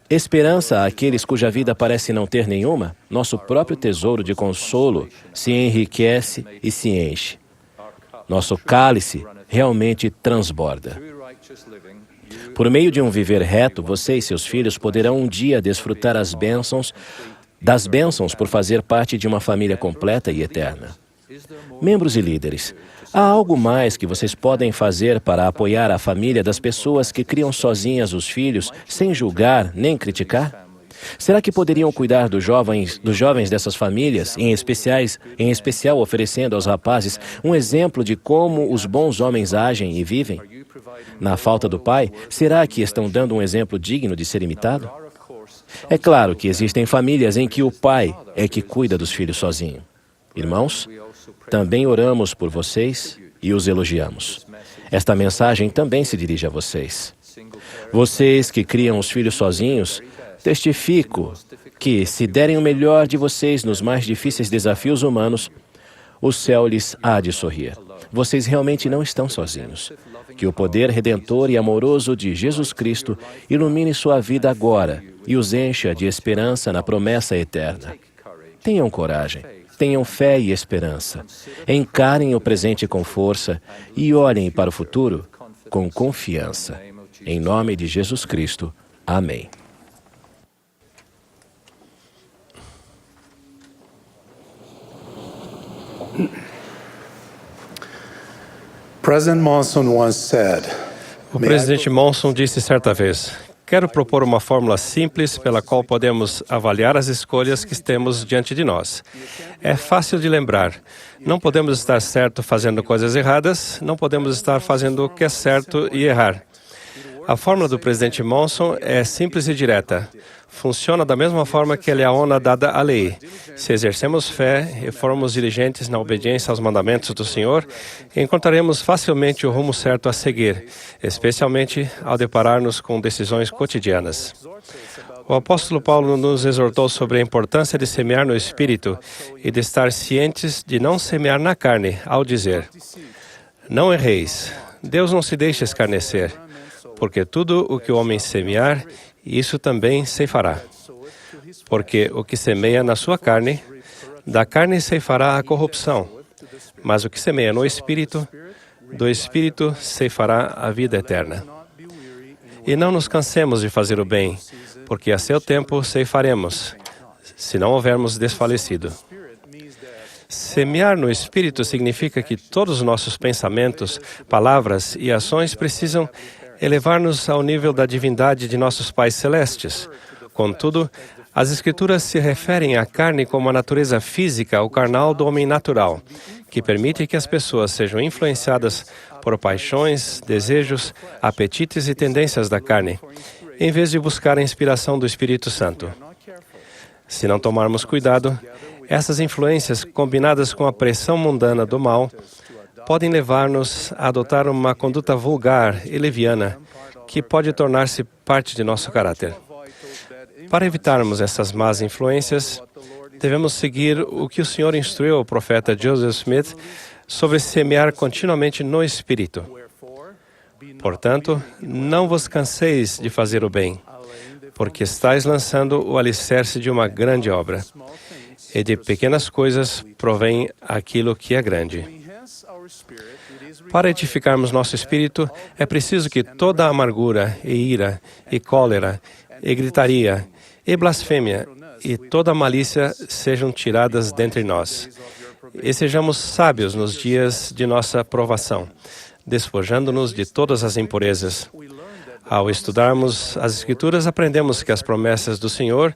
E: esperança àqueles cuja vida parece não ter nenhuma, nosso próprio tesouro de consolo se enriquece e se enche. Nosso cálice realmente transborda. Por meio de um viver reto, você e seus filhos poderão um dia desfrutar das bênçãos por fazer parte de uma família completa e eterna. Membros e líderes, há algo mais que vocês podem fazer para apoiar a família das pessoas que criam sozinhas os filhos, sem julgar nem criticar? Será que poderiam cuidar dos jovens dessas famílias, em especial oferecendo aos rapazes um exemplo de como os bons homens agem e vivem? Na falta do pai, será que estão dando um exemplo digno de ser imitado? É claro que existem famílias em que o pai é que cuida dos filhos sozinho. Irmãos, também oramos por vocês e os elogiamos. Esta mensagem também se dirige a vocês. Vocês que criam os filhos sozinhos, testifico que, se derem o melhor de vocês nos mais difíceis desafios humanos, o céu lhes há de sorrir. Vocês realmente não estão sozinhos. Que o poder redentor e amoroso de Jesus Cristo ilumine sua vida agora e os encha de esperança na promessa eterna. Tenham coragem. Tenham fé e esperança. Encarem o presente com força e olhem para o futuro com confiança. Em nome de Jesus Cristo. Amém.
F: O presidente Monson disse certa vez: "Quero propor uma fórmula simples pela qual podemos avaliar as escolhas que temos diante de nós. É fácil de lembrar. Não podemos estar certo fazendo coisas erradas, não podemos estar fazendo o que é certo e errar." A fórmula do presidente Monson é simples e direta. Funciona da mesma forma que a leona dada à lei. Se exercemos fé e formos diligentes na obediência aos mandamentos do Senhor, encontraremos facilmente o rumo certo a seguir, especialmente ao deparar-nos com decisões cotidianas. O apóstolo Paulo nos exortou sobre a importância de semear no Espírito e de estar cientes de não semear na carne, ao dizer: "Não erreis, Deus não se deixa escarnecer, porque tudo o que o homem semear, isso também ceifará. Porque o que semeia na sua carne, da carne ceifará a corrupção, mas o que semeia no Espírito, do Espírito ceifará a vida eterna. E não nos cansemos de fazer o bem, porque a seu tempo ceifaremos, se não houvermos desfalecido." Semear no Espírito significa que todos os nossos pensamentos, palavras e ações precisam elevar-nos ao nível da divindade de nossos pais celestes, Contudo, as Escrituras se referem à carne como a natureza física ou carnal do homem natural, que permite que as pessoas sejam influenciadas por paixões, desejos, apetites e tendências da carne, em vez de buscar a inspiração do Espírito Santo. Se não tomarmos cuidado, essas influências, combinadas com a pressão mundana do mal, podem levar-nos a adotar uma conduta vulgar e leviana, que pode tornar-se parte de nosso caráter. Para evitarmos essas más influências, devemos seguir o que o Senhor instruiu ao profeta Joseph Smith sobre semear continuamente no Espírito. Portanto, não vos canseis de fazer o bem, porque estáis lançando o alicerce de uma grande obra, e de pequenas coisas provém aquilo que é grande. Para edificarmos nosso espírito, é preciso que toda amargura, e ira, e cólera, e gritaria, e blasfêmia, e toda malícia sejam tiradas dentre nós. E sejamos sábios nos dias de nossa provação, despojando-nos de todas as impurezas. Ao estudarmos as Escrituras, aprendemos que as promessas do Senhor,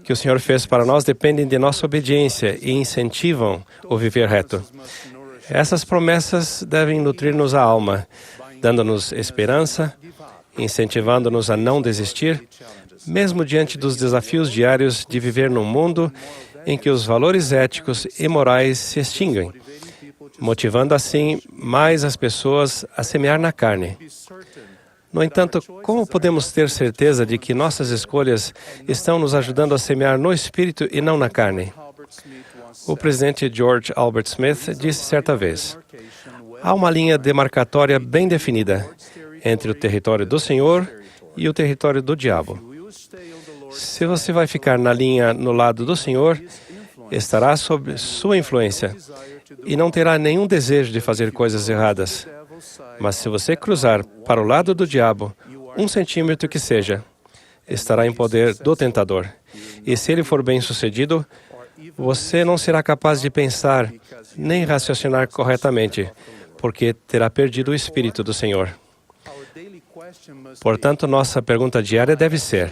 F: que o Senhor fez para nós, dependem de nossa obediência e incentivam o viver reto. Essas promessas devem nutrir-nos a alma, dando-nos esperança, incentivando-nos a não desistir, mesmo diante dos desafios diários de viver num mundo em que os valores éticos e morais se extinguem, motivando assim mais as pessoas a semear na carne. No entanto, como podemos ter certeza de que nossas escolhas estão nos ajudando a semear no Espírito e não na carne? O presidente George Albert Smith disse certa vez: há uma linha demarcatória bem definida entre o território do Senhor e o território do diabo. Se você vai ficar na linha no lado do Senhor, estará sob sua influência e não terá nenhum desejo de fazer coisas erradas. Mas se você cruzar para o lado do diabo, 1 centímetro que seja, estará em poder do tentador. E se ele for bem-sucedido, você não será capaz de pensar nem raciocinar corretamente, porque terá perdido o Espírito do Senhor. Portanto, nossa pergunta diária deve ser: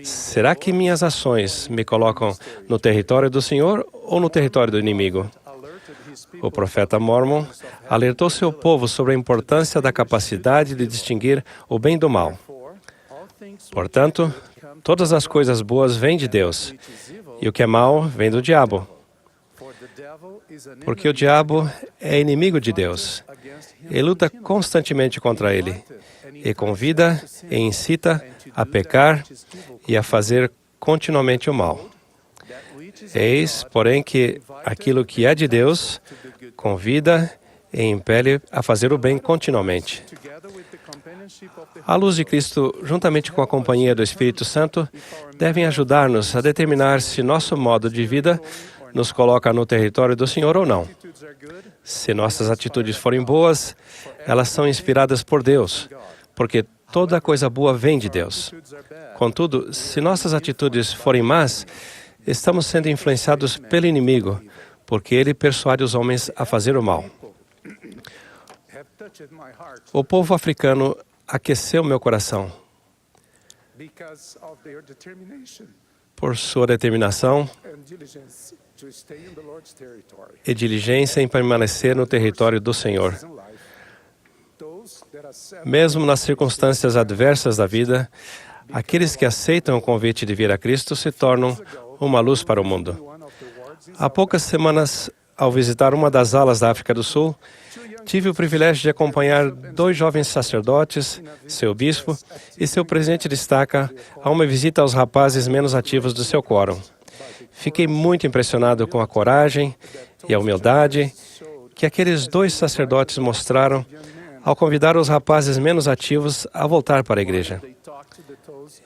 F: será que minhas ações me colocam no território do Senhor ou no território do inimigo? O profeta Mormon alertou seu povo sobre a importância da capacidade de distinguir o bem do mal. Portanto, todas as coisas boas vêm de Deus, e o que é mal vem do diabo. Porque o diabo é inimigo de Deus e luta constantemente contra ele, e convida e incita a pecar e a fazer continuamente o mal. Eis, porém, que aquilo que é de Deus convida e impele a fazer o bem continuamente. A luz de Cristo, juntamente com a companhia do Espírito Santo, devem ajudar-nos a determinar se nosso modo de vida nos coloca no território do Senhor ou não. Se nossas atitudes forem boas, elas são inspiradas por Deus, porque toda coisa boa vem de Deus. Contudo, se nossas atitudes forem más, estamos sendo influenciados pelo inimigo, porque ele persuade os homens a fazer o mal. O povo africano aqueceu meu coração por sua determinação e diligência em permanecer no território do Senhor. Mesmo nas circunstâncias adversas da vida, aqueles que aceitam o convite de vir a Cristo se tornam uma luz para o mundo. Há poucas semanas, ao visitar uma das alas da África do Sul, tive o privilégio de acompanhar 2 jovens sacerdotes, seu bispo e seu presidente de estaca a uma visita aos rapazes menos ativos do seu quórum. Fiquei muito impressionado com a coragem e a humildade que aqueles 2 sacerdotes mostraram ao convidar os rapazes menos ativos a voltar para a igreja.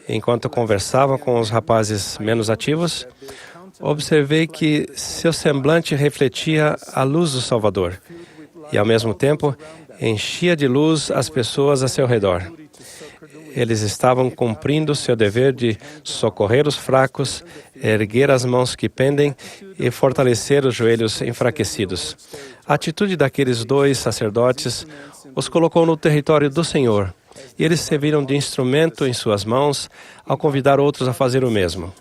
F: Enquanto conversavam com os rapazes menos ativos, observei que seu semblante refletia a luz do Salvador e, ao mesmo tempo, enchia de luz as pessoas a seu redor. Eles estavam cumprindo seu dever de socorrer os fracos, erguer as mãos que pendem e fortalecer os joelhos enfraquecidos. A atitude daqueles 2 sacerdotes os colocou no território do Senhor, e eles serviram de instrumento em suas mãos ao convidar outros a fazer o mesmo.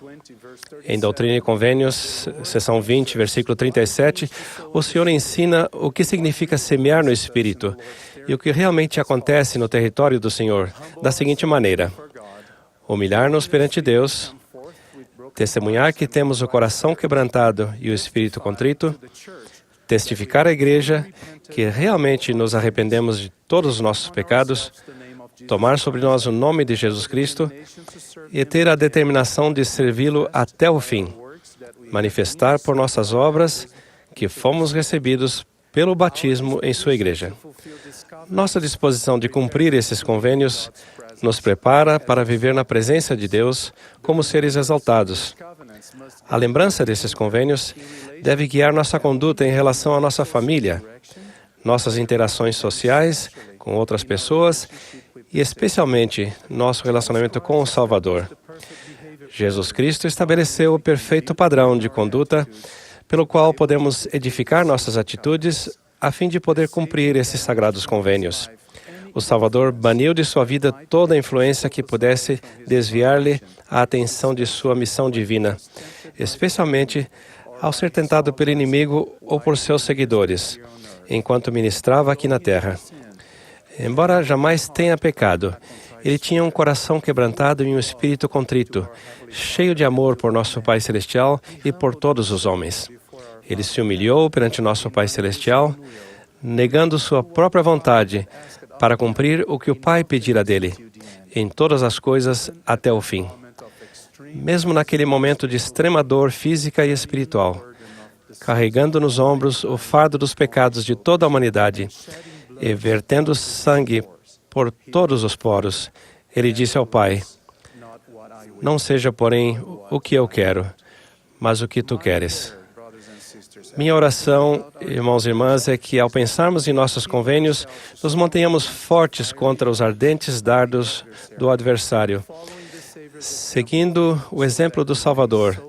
F: Em Doutrina e Convênios, seção 20, versículo 37, o Senhor ensina o que significa semear no Espírito e o que realmente acontece no território do Senhor, da seguinte maneira: humilhar-nos perante Deus, testemunhar que temos o coração quebrantado e o espírito contrito, testificar à igreja que realmente nos arrependemos de todos os nossos pecados, tomar sobre nós o nome de Jesus Cristo e ter a determinação de servi-lo até o fim, manifestar por nossas obras que fomos recebidos pelo batismo em sua igreja. Nossa disposição de cumprir esses convênios nos prepara para viver na presença de Deus como seres exaltados. A lembrança desses convênios deve guiar nossa conduta em relação à nossa família, nossas interações sociais com outras pessoas e, especialmente, nosso relacionamento com o Salvador. Jesus Cristo estabeleceu o perfeito padrão de conduta pelo qual podemos edificar nossas atitudes a fim de poder cumprir esses sagrados convênios. O Salvador baniu de sua vida toda a influência que pudesse desviar-lhe a atenção de sua missão divina, especialmente ao ser tentado pelo inimigo ou por seus seguidores, enquanto ministrava aqui na terra. Embora jamais tenha pecado, ele tinha um coração quebrantado e um espírito contrito, cheio de amor por nosso Pai Celestial e por todos os homens. Ele se humilhou perante nosso Pai Celestial, negando sua própria vontade para cumprir o que o Pai pedira dele, em todas as coisas até o fim. Mesmo naquele momento de extrema dor física e espiritual, carregando nos ombros o fardo dos pecados de toda a humanidade e vertendo sangue por todos os poros, ele disse ao Pai: não seja, porém, o que eu quero, mas o que tu queres. Minha oração, irmãos e irmãs, é que ao pensarmos em nossos convênios, nos mantenhamos fortes contra os ardentes dardos do adversário, seguindo o exemplo do Salvador,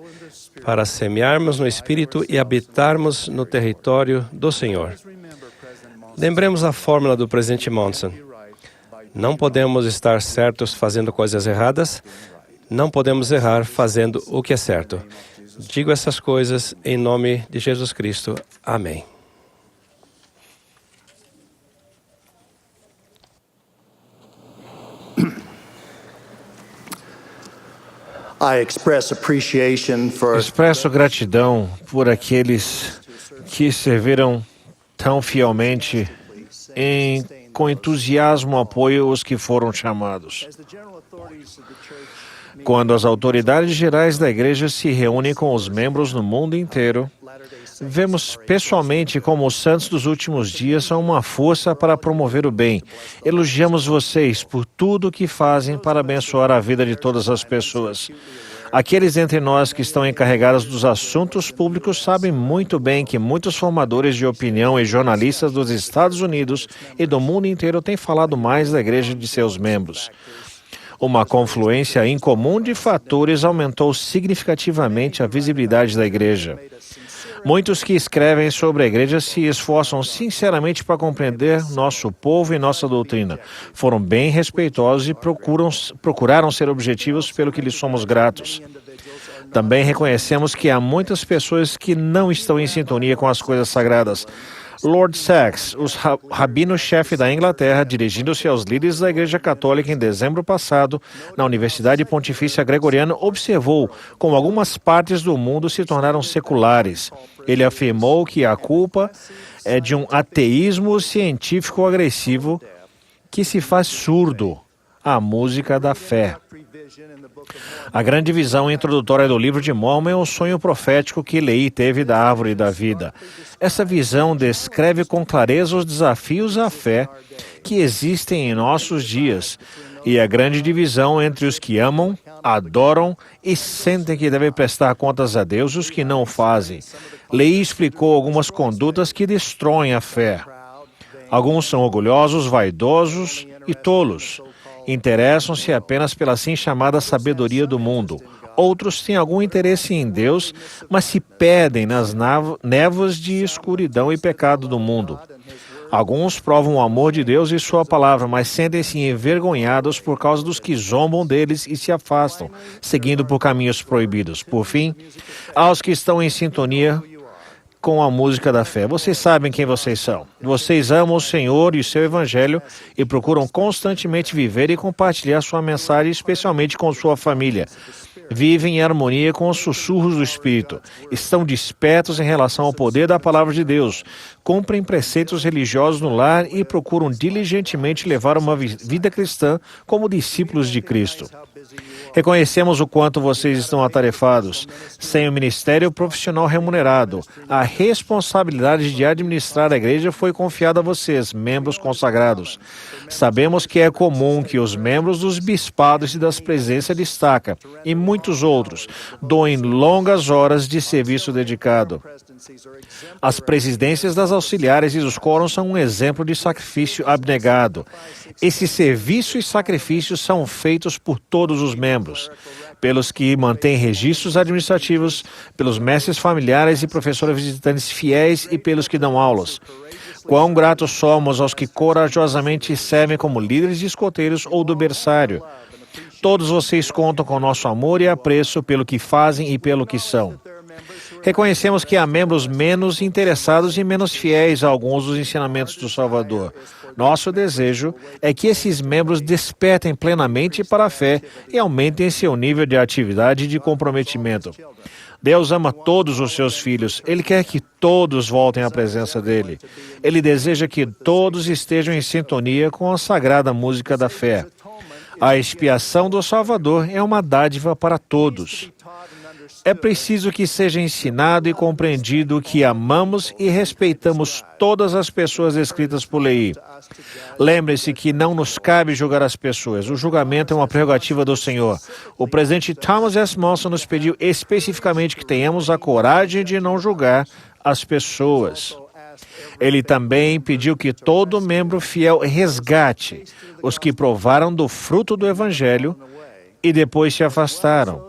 F: para semearmos no Espírito e habitarmos no território do Senhor. Lembremos a fórmula do presidente Monson. Não podemos estar certos fazendo coisas erradas, não podemos errar fazendo o que é certo. Digo essas coisas em nome de Jesus Cristo. Amém.
B: Expresso gratidão por aqueles que serviram tão fielmente com entusiasmo apoio os que foram chamados. Quando as autoridades gerais da Igreja se reúnem com os membros no mundo inteiro, vemos pessoalmente como os santos dos últimos dias são uma força para promover o bem. Elogiamos vocês por tudo o que fazem para abençoar a vida de todas as pessoas. Aqueles entre nós que estão encarregados dos assuntos públicos sabem muito bem que muitos formadores de opinião e jornalistas dos Estados Unidos e do mundo inteiro têm falado mais da Igreja e de seus membros. Uma confluência incomum de fatores aumentou significativamente a visibilidade da Igreja. Muitos que escrevem sobre a Igreja se esforçam sinceramente para compreender nosso povo e nossa doutrina. Foram bem respeitosos e procuraram ser objetivos, pelo que lhes somos gratos. Também reconhecemos que há muitas pessoas que não estão em sintonia com as coisas sagradas. Lord Sachs, o rabino-chefe da Inglaterra, dirigindo-se aos líderes da Igreja Católica em dezembro passado, na Universidade Pontifícia Gregoriana, observou como algumas partes do mundo se tornaram seculares. Ele afirmou que a culpa é de um ateísmo científico agressivo que se faz surdo à música da fé. A grande visão introdutória do livro de Mormon é o sonho profético que Leí teve da árvore da vida. Essa visão descreve com clareza os desafios à fé que existem em nossos dias e a grande divisão entre os que amam, adoram e sentem que devem prestar contas a Deus e os que não o fazem. Leí explicou algumas condutas que destroem a fé. Alguns são orgulhosos, vaidosos e tolos. Interessam-se apenas pela assim chamada sabedoria do mundo. Outros têm algum interesse em Deus, mas se perdem nas névoas de escuridão e pecado do mundo. Alguns provam o amor de Deus e sua palavra, mas sentem-se envergonhados por causa dos que zombam deles e se afastam, seguindo por caminhos proibidos. Por fim, aos que estão em sintonia com a música da fé. Vocês sabem quem vocês são. Vocês amam o Senhor e o seu Evangelho e procuram constantemente viver e compartilhar sua mensagem, especialmente com sua família. Vivem em harmonia com os sussurros do Espírito. Estão despertos em relação ao poder da palavra de Deus. Cumprem preceitos religiosos no lar e procuram diligentemente levar uma vida cristã como discípulos de Cristo. Reconhecemos o quanto vocês estão atarefados. Sem o ministério profissional remunerado, a responsabilidade de administrar a igreja foi confiada a vocês, membros consagrados. Sabemos que é comum que os membros dos bispados e das presenças destaca, e muitos outros, doem longas horas de serviço dedicado. As presidências das auxiliares e dos quórums são um exemplo de sacrifício abnegado. Esse serviço e sacrifício são feitos por todos os membros, pelos que mantêm registros administrativos, pelos mestres familiares e professores visitantes fiéis e pelos que dão aulas. Quão gratos somos aos que corajosamente servem como líderes de escoteiros ou do berçário. Todos vocês contam com nosso amor e apreço pelo que fazem e pelo que são. Reconhecemos que há membros menos interessados e menos fiéis a alguns dos ensinamentos do Salvador. Nosso desejo é que esses membros despertem plenamente para a fé e aumentem seu nível de atividade e de comprometimento. Deus ama todos os seus filhos. Ele quer que todos voltem à presença dele. Ele deseja que todos estejam em sintonia com a sagrada música da fé. A expiação do Salvador é uma dádiva para todos. É preciso que seja ensinado e compreendido que amamos e respeitamos todas as pessoas escritas por Leí. Lembre-se que não nos cabe julgar as pessoas. O julgamento é uma prerrogativa do Senhor. O presidente Thomas S. Monson nos pediu especificamente que tenhamos a coragem de não julgar as pessoas. Ele também pediu que todo membro fiel resgate os que provaram do fruto do Evangelho e depois se afastaram,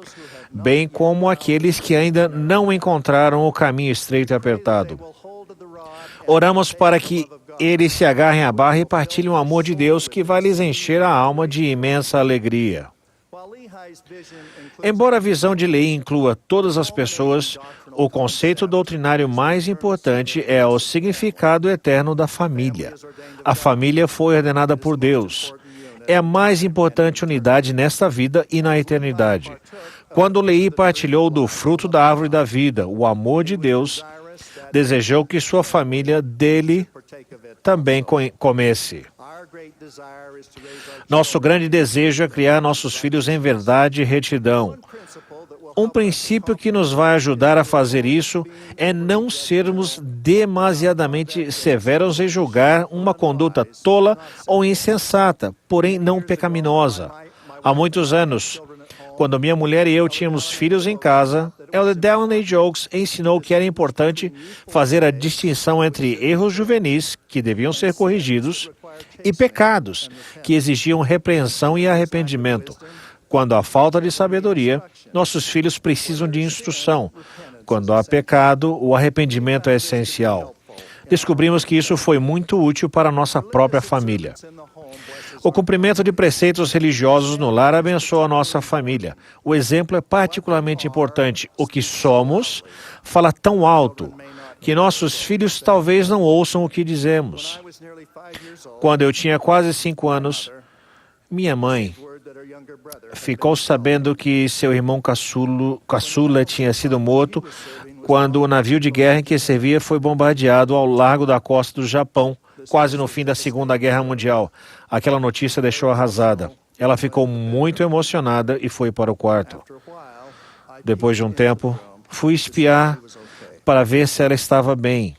B: bem como aqueles que ainda não encontraram o caminho estreito e apertado. Oramos para que eles se agarrem à barra e partilhem o amor de Deus que vai lhes encher a alma de imensa alegria. Embora a visão de Leí inclua todas as pessoas, o conceito doutrinário mais importante é o significado eterno da família. A família foi ordenada por Deus. É a mais importante unidade nesta vida e na eternidade. Quando Leí partilhou do fruto da árvore da vida, o amor de Deus, desejou que sua família dele também comesse. Nosso grande desejo é criar nossos filhos em verdade e retidão. Um princípio que nos vai ajudar a fazer isso é não sermos demasiadamente severos em julgar uma conduta tola ou insensata, porém não pecaminosa. Há muitos anos, quando minha mulher e eu tínhamos filhos em casa, Elder Delaney Jokes ensinou que era importante fazer a distinção entre erros juvenis, que deviam ser corrigidos, e pecados, que exigiam repreensão e arrependimento. Quando há falta de sabedoria, nossos filhos precisam de instrução. Quando há pecado, o arrependimento é essencial. Descobrimos que isso foi muito útil para a nossa própria família. O cumprimento de preceitos religiosos no lar abençoa a nossa família. O exemplo é particularmente importante. O que somos fala tão alto que nossos filhos talvez não ouçam o que dizemos. Quando eu tinha quase 5 anos, minha mãe ficou sabendo que seu irmão caçula tinha sido morto quando o navio de guerra em que servia foi bombardeado ao largo da costa do Japão, quase no fim da Segunda Guerra Mundial. Aquela notícia deixou arrasada. Ela ficou muito emocionada e foi para o quarto. Depois de um tempo, fui espiar para ver se ela estava bem.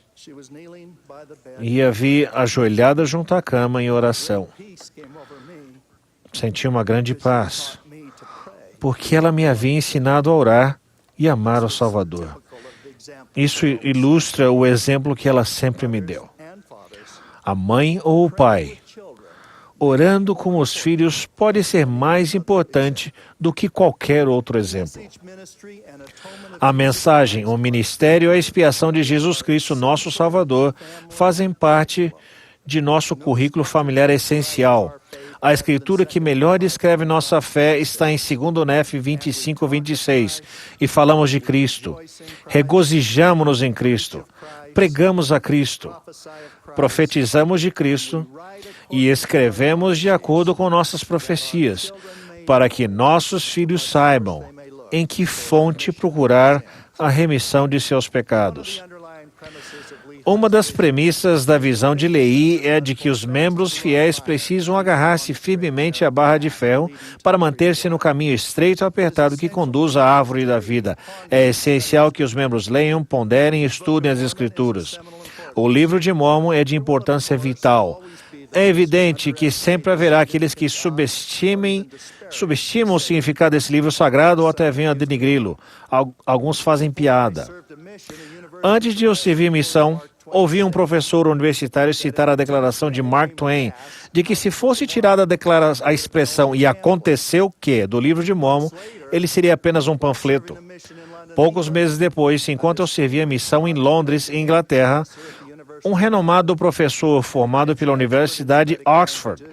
B: E a vi ajoelhada junto à cama em oração. Senti uma grande paz, porque ela me havia ensinado a orar e amar o Salvador. Isso ilustra o exemplo que ela sempre me deu. A mãe ou o pai, orando com os filhos, pode ser mais importante do que qualquer outro exemplo. A mensagem, o ministério e a expiação de Jesus Cristo, nosso Salvador, fazem parte de nosso currículo familiar essencial. A escritura que melhor descreve nossa fé está em 2 Nef 25:26, e falamos de Cristo. Regozijamo-nos em Cristo. Pregamos a Cristo. Profetizamos de Cristo e escrevemos de acordo com nossas profecias, para que nossos filhos saibam em que fonte procurar a remissão de seus pecados. Uma das premissas da visão de Lehi é de que os membros fiéis precisam agarrar-se firmemente à barra de ferro para manter-se no caminho estreito e apertado que conduz à árvore da vida. É essencial que os membros leiam, ponderem e estudem as Escrituras. O livro de Mórmon é de importância vital. É evidente que sempre haverá aqueles que subestimam o significado desse livro sagrado ou até venham a denigri-lo. Alguns fazem piada. Antes de eu servir missão, ouvi um professor universitário citar a declaração de Mark Twain de que se fosse tirada a expressão "e aconteceu que" do livro de Mórmon, ele seria apenas um panfleto. Poucos meses depois, enquanto eu servia missão em Londres, Inglaterra, um renomado professor formado pela Universidade Oxford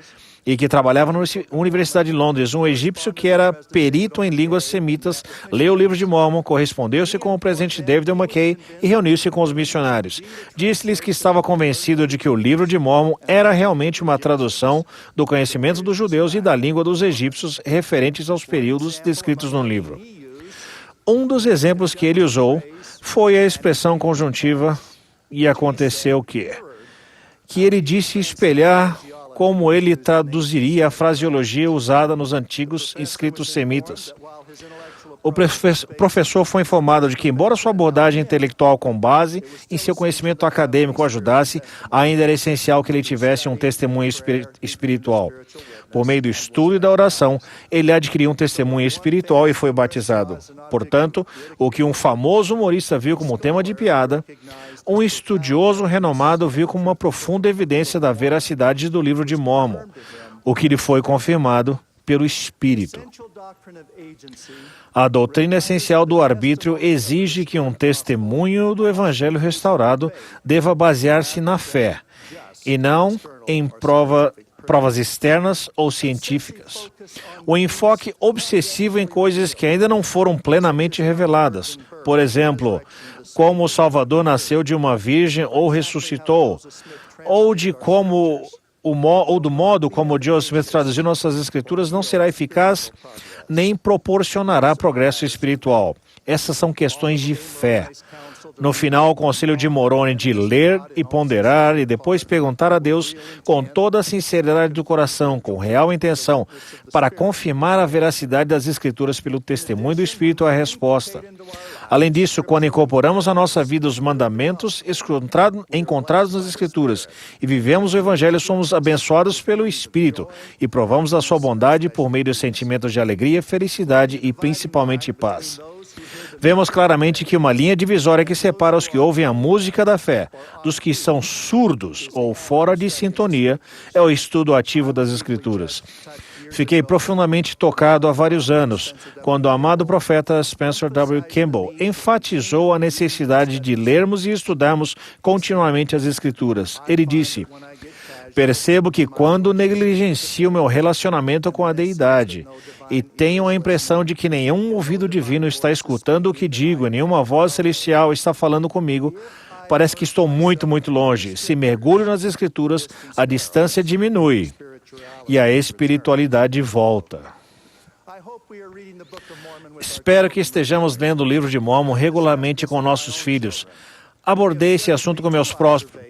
B: e que trabalhava na Universidade de Londres, um egípcio que era perito em línguas semitas, leu o livro de Mórmon, correspondeu-se com o presidente David McKay e reuniu-se com os missionários. Disse-lhes que estava convencido de que o livro de Mórmon era realmente uma tradução do conhecimento dos judeus e da língua dos egípcios referentes aos períodos descritos no livro. Um dos exemplos que ele usou foi a expressão conjuntiva "e aconteceu que ele disse espelhar como ele traduziria a fraseologia usada nos antigos escritos semitas. O professor foi informado de que, embora sua abordagem intelectual com base em seu conhecimento acadêmico ajudasse, ainda era essencial que ele tivesse um testemunho espiritual. Por meio do estudo e da oração, ele adquiriu um testemunho espiritual e foi batizado. Portanto, o que um famoso humorista viu como tema de piada, um estudioso renomado viu como uma profunda evidência da veracidade do livro de Mórmon, o que lhe foi confirmado pelo Espírito. A doutrina essencial do arbítrio exige que um testemunho do Evangelho restaurado deva basear-se na fé, e não em provas externas ou científicas. O enfoque obsessivo em coisas que ainda não foram plenamente reveladas, por exemplo, como o Salvador nasceu de uma virgem ou ressuscitou, ou do modo como Joseph Smith traduziu nossas escrituras, não será eficaz nem proporcionará progresso espiritual. Essas são questões de fé. No final, o conselho de Moroni de ler e ponderar e depois perguntar a Deus com toda a sinceridade do coração, com real intenção, para confirmar a veracidade das Escrituras pelo testemunho do Espírito é a resposta. Além disso, quando incorporamos à nossa vida os mandamentos encontrados nas Escrituras e vivemos o Evangelho, somos abençoados pelo Espírito e provamos a sua bondade por meio dos sentimentos de alegria, felicidade e principalmente paz. Vemos claramente que uma linha divisória que separa os que ouvem a música da fé dos que são surdos ou fora de sintonia é o estudo ativo das Escrituras. Fiquei profundamente tocado há vários anos, quando o amado profeta Spencer W. Kimball enfatizou a necessidade de lermos e estudarmos continuamente as Escrituras. Ele disse: "Percebo que quando negligencio meu relacionamento com a Deidade e tenho a impressão de que nenhum ouvido divino está escutando o que digo e nenhuma voz celestial está falando comigo, parece que estou muito, muito longe. Se mergulho nas Escrituras, a distância diminui e a espiritualidade volta." Espero que estejamos lendo o livro de Mórmon regularmente com nossos filhos. Abordei esse assunto com meus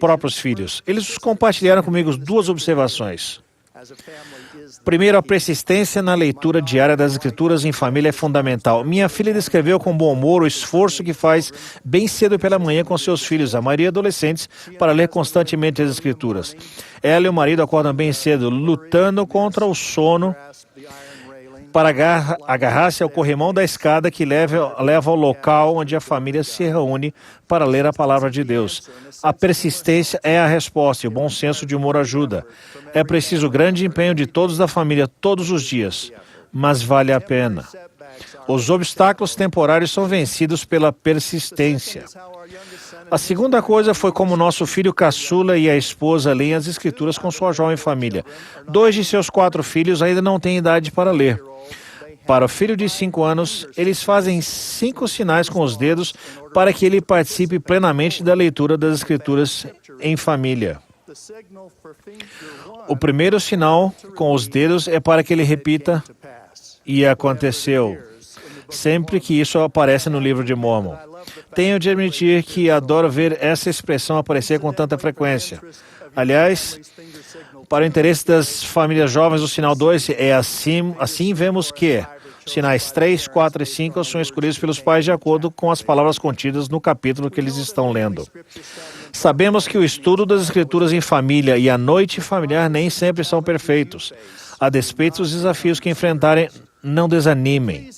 B: próprios filhos. Eles compartilharam comigo duas observações. Primeiro, a persistência na leitura diária das Escrituras em família é fundamental. Minha filha descreveu com bom humor o esforço que faz bem cedo pela manhã com seus filhos, a maioria adolescentes, para ler constantemente as Escrituras. Ela e o marido acordam bem cedo, lutando contra o sono para agarrar-se ao corrimão da escada que leva ao local onde a família se reúne para ler a palavra de Deus. A persistência é a resposta e o bom senso de humor ajuda. É preciso grande empenho de todos da família todos os dias, mas vale a pena. Os obstáculos temporários são vencidos pela persistência. A segunda coisa foi como nosso filho caçula e a esposa leem as Escrituras com sua jovem família. 2 de seus 4 filhos ainda não têm idade para ler. Para o filho de 5 anos, eles fazem 5 sinais com os dedos para que ele participe plenamente da leitura das Escrituras em família. O primeiro sinal com os dedos é para que ele repita "e aconteceu", sempre que isso aparece no livro de Mórmon. Tenho de admitir que adoro ver essa expressão aparecer com tanta frequência. Aliás, para o interesse das famílias jovens, o sinal 2 é assim vemos que os sinais 3, 4 e 5 são escolhidos pelos pais de acordo com as palavras contidas no capítulo que eles estão lendo. Sabemos que o estudo das Escrituras em família e a noite familiar nem sempre são perfeitos. A despeito dos desafios que enfrentarem, não desanimem.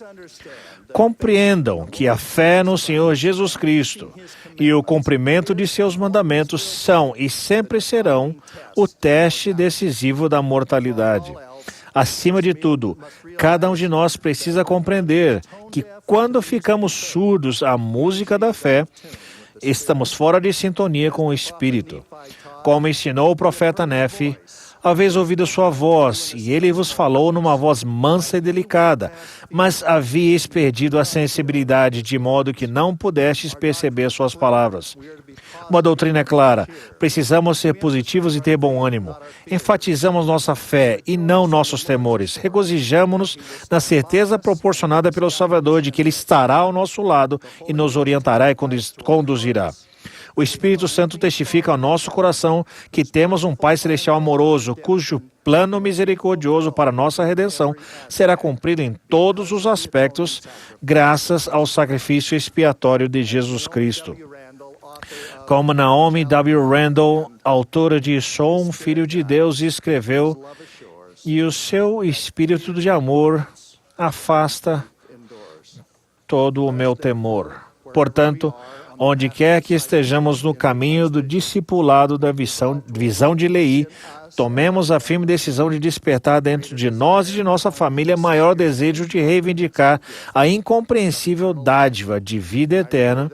B: Compreendam que a fé no Senhor Jesus Cristo e o cumprimento de seus mandamentos são e sempre serão o teste decisivo da mortalidade. Acima de tudo, cada um de nós precisa compreender que quando ficamos surdos à música da fé, estamos fora de sintonia com o Espírito. Como ensinou o profeta Nefe, haveis ouvido sua voz, e ele vos falou numa voz mansa e delicada, mas havíeis perdido a sensibilidade, de modo que não pudestes perceber suas palavras. Uma doutrina é clara: precisamos ser positivos e ter bom ânimo. Enfatizamos nossa fé e não nossos temores. Regozijamo-nos na certeza proporcionada pelo Salvador de que Ele estará ao nosso lado e nos orientará e conduzirá. O Espírito Santo testifica ao nosso coração que temos um Pai Celestial amoroso, cujo plano misericordioso para nossa redenção será cumprido em todos os aspectos, graças ao sacrifício expiatório de Jesus Cristo. Como Naomi W. Randall, autora de Sou um Filho de Deus, escreveu, e o seu espírito de amor afasta todo o meu temor. Portanto, onde quer que estejamos no caminho do discipulado da visão de Leí, tomemos a firme decisão de despertar dentro de nós e de nossa família maior desejo de reivindicar a incompreensível dádiva de vida eterna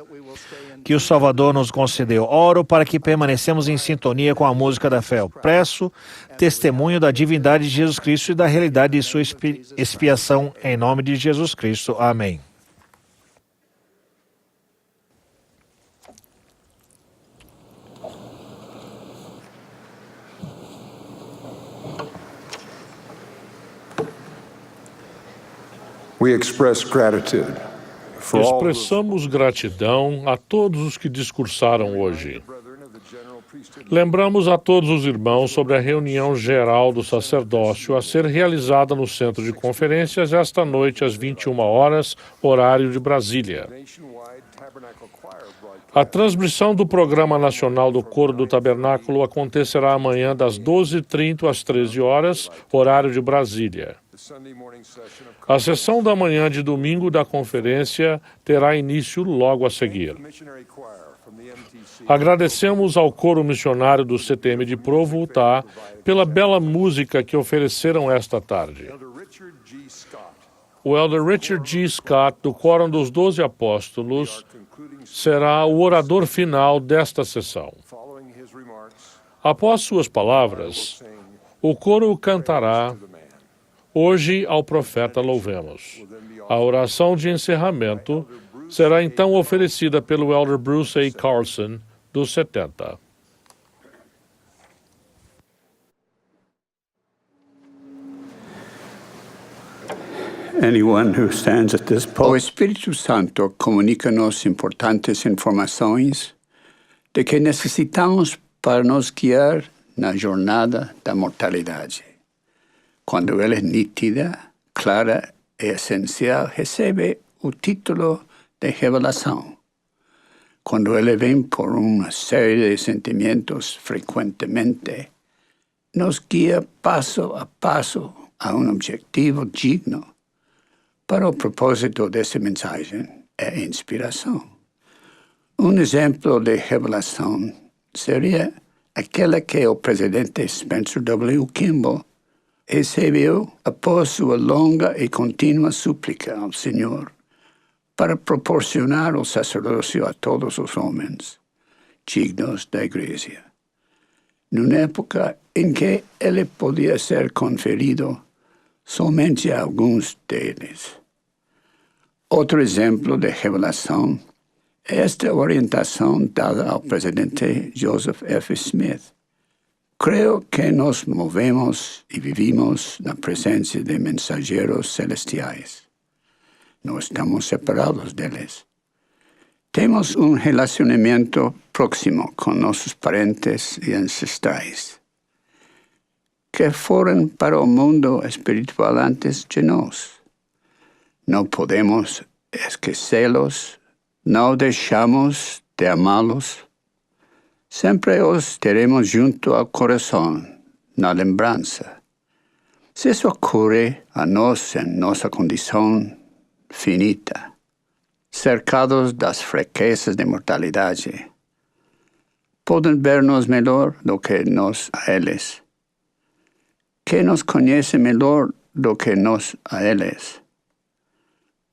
B: que o Salvador nos concedeu. Oro para que permanecemos em sintonia com a música da fé. Eu presto testemunho da divindade de Jesus Cristo e da realidade de sua expiação em nome de Jesus Cristo. Amém.
C: We express gratitude for all who
D: Expressamos gratidão a todos os que discursaram hoje. Lembramos a todos os irmãos sobre a reunião geral do sacerdócio a ser realizada no Centro de Conferências esta noite às 21 horas, horário de Brasília. A transmissão do Programa Nacional do Coro do Tabernáculo acontecerá amanhã das 12h30 às 13 horas, horário de Brasília. A sessão da manhã de domingo da conferência terá início logo a seguir. Agradecemos ao coro missionário do CTM de Provo, Utah, pela bela música que ofereceram esta tarde. O Elder Richard G. Scott, do Quórum dos 12 Apóstolos, será o orador final desta sessão. Após suas palavras, o coro cantará "Hoje ao profeta louvemos". A oração de encerramento será então oferecida pelo Elder Bruce A. Carlson, dos 70.
J: O Espírito Santo comunica-nos importantes informações de que necessitamos para nos guiar na jornada da mortalidade. Quando ela é nítida, clara e essencial, recebe o título de revelação. Quando ela vem por uma série de sentimentos frequentemente, nos guia passo a passo a um objetivo digno. Para o propósito dessa mensagem é inspiração. Um exemplo de revelação seria aquela que o presidente Spencer W. Kimball recibió após sua longa e contínua súplica ao Senhor para proporcionar o sacerdócio a todos os homens dignos da Igreja, numa época em que ele podia ser conferido somente a alguns deles. Outro exemplo de revelação é esta orientação dada ao presidente Joseph F. Smith. Creio que nos movemos e vivimos na presença de mensageiros celestiais. Não estamos separados deles. Temos um relacionamento próximo com nossos parentes e ancestrais, que foram para o mundo espiritual antes de nós. Não podemos esquecê-los, não deixamos de amá-los. Sempre os teremos junto ao coração, na lembrança. Se isso ocorre a nós em nossa condição finita, cercados das fraquezas de mortalidade, podem ver-nos melhor do que nós a eles. Que nos conhece melhor do que nós a eles.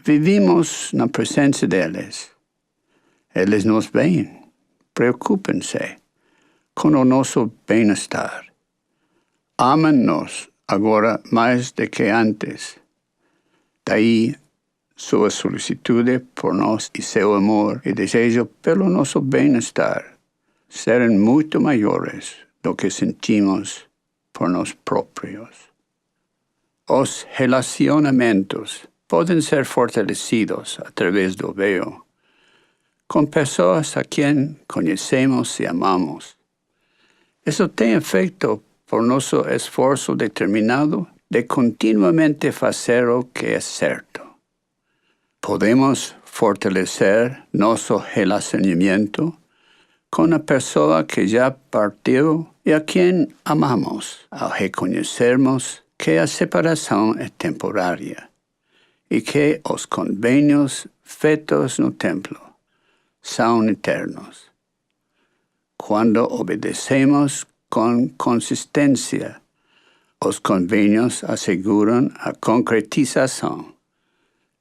J: Vivimos na presença deles. Eles nos veem, preocupam-se com o nosso bem-estar. Amam-nos agora mais do que antes. Daí sua solicitude por nós e seu amor e desejo pelo nosso bem-estar serem muito maiores do que sentimos por nós próprios. Os relacionamentos podem ser fortalecidos através do véu com pessoas a quem conhecemos e amamos. Isso tem efeito por nosso esforço determinado de continuamente fazer o que é certo. Podemos fortalecer nosso relacionamento com a pessoa que já partiu e a quem amamos, ao reconhecermos que a separação é temporária e que os convênios feitos no templo são eternos. Quando obedecemos com consistência, os convênios asseguram a concretização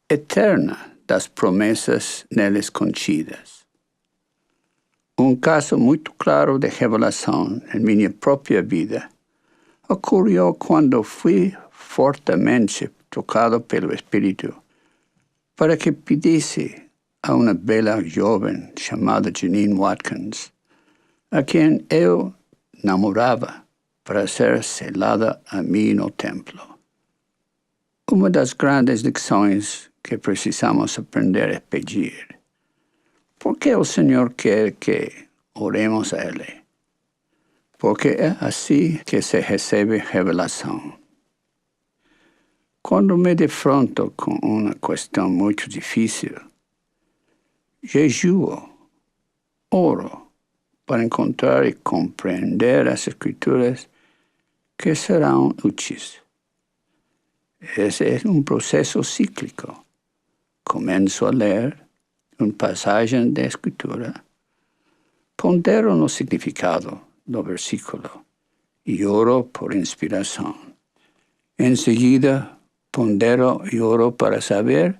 J: eterna das promessas neles contidas. Um caso muito claro de revelação em minha própria vida ocorreu quando fui fortemente tocado pelo Espírito para que pedisse a uma bela jovem chamada Janine Watkins, a quem eu namorava, para ser selada a mim no templo. Uma das grandes lições que precisamos aprender é pedir. Por que o Senhor quer que oremos a Ele? Porque é assim que se recebe revelação. Quando me defronto com uma questão muito difícil, jejuo, oro, para encontrar e compreender as Escrituras que serão úteis. Esse é um processo cíclico. Começo a ler uma passagem da Escritura, pondero no significado do versículo e oro por inspiração. Em seguida, pondero e oro para saber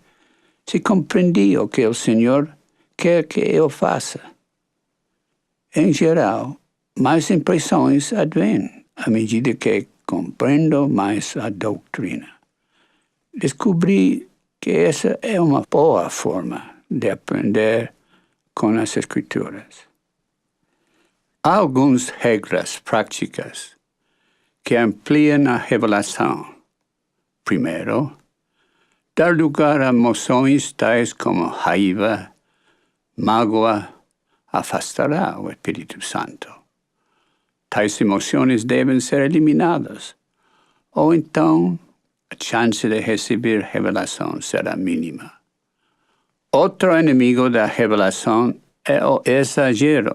J: se compreendi o que o Senhor quer que eu faça. Em geral, mais impressões advêm à medida que compreendo mais a doutrina. Descobri que essa é uma boa forma de aprender com as Escrituras. Há algumas regras práticas que ampliam a revelação. Primeiro, dar lugar a emoções tais como raiva, mágoa, afastará o Espírito Santo. Tais emoções devem ser eliminadas, ou então a chance de receber revelação será mínima. Outro inimigo da revelação é o exagero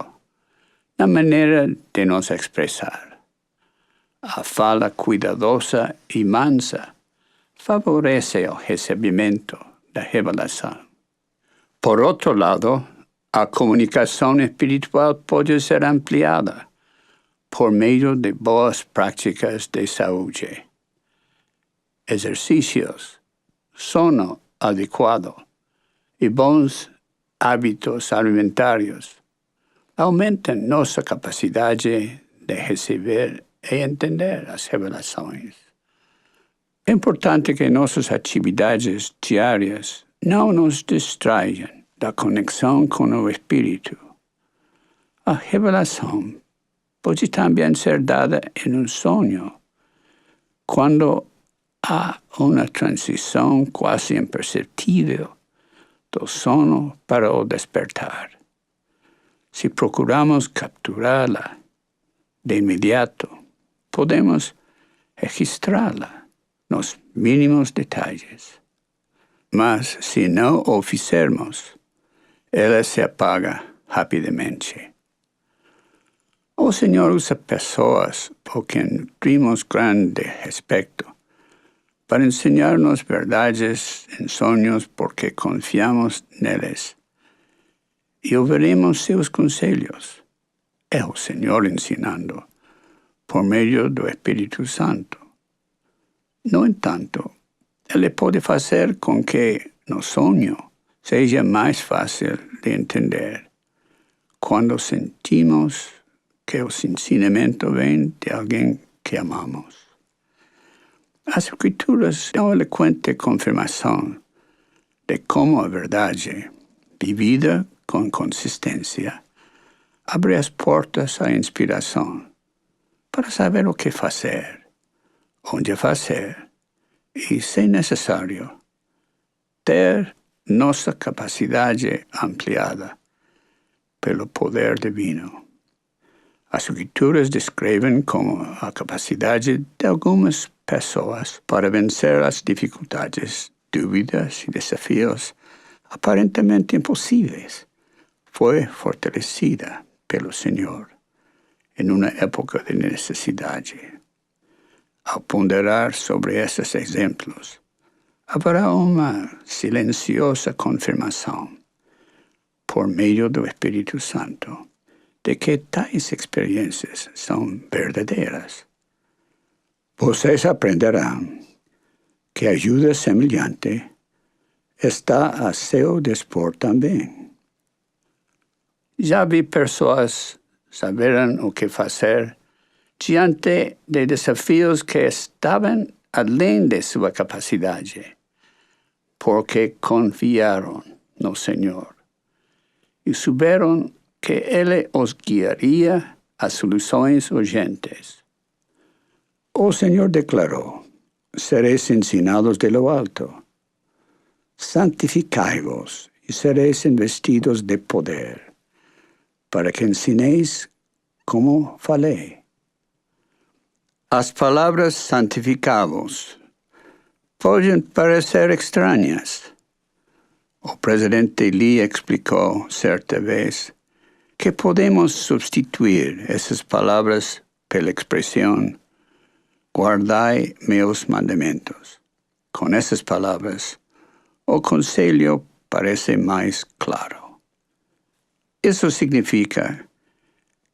J: na maneira de nos expressar. A fala cuidadosa e mansa favorece o recebimento da revelação. Por outro lado, a comunicação espiritual pode ser ampliada por meio de boas práticas de saúde. exercícios, sono adequado e bons hábitos alimentares aumentam nossa capacidade de receber e entender as revelações. É importante que nossas atividades diárias não nos distraiam da conexão com o Espírito. A revelação pode também ser dada em um sonho, quando há uma transição quase imperceptível do sono para o despertar. Se procuramos capturá-la de imediato, podemos registrá-la nos mínimos detalles. Mas, se não o fizermos, ela se apaga rapidamente. O Senhor usa pessoas por quem nutrimos grande respeito para ensinar-nos verdades em sonhos porque confiamos neles e ouviremos seus conselhos. É o Senhor ensinando por meio do Espírito Santo. No entanto, Ele pode fazer com que no sonho seja mais fácil de entender quando sentimos que o ensinamento vem de alguém que amamos. As Escrituras dão eloquente confirmação de como a verdade, vivida com consistência, abre as portas à inspiração para saber o que fazer, onde fazer e, se necessário, ter nossa capacidade ampliada pelo poder divino. As Escrituras descrevem como a capacidade de algumas pessoas para vencer as dificuldades, dúvidas e desafios aparentemente impossíveis foi fortalecida pelo Senhor em uma época de necessidade. Ao ponderar sobre esses exemplos, haverá uma silenciosa confirmação, por meio do Espírito Santo, de que tais experiências são verdadeiras. Vocês aprenderão que ajuda semelhante está a seu dispor também. Já vi pessoas saberem o que fazer diante de desafios que estavam além de sua capacidade, porque confiaram no Senhor e souberam que Ele os guiaria a soluções urgentes. O Senhor declarou: sereis ensinados de lo alto. Santificai-vos e sereis investidos de poder, para que ensineis como falei. As palavras santificai-vos podem parecer estranhas. O presidente Lee explicou certa vez que podemos substituir essas palavras pela expressão guardai meus mandamentos. Com essas palavras, o conselho parece mais claro. Isso significa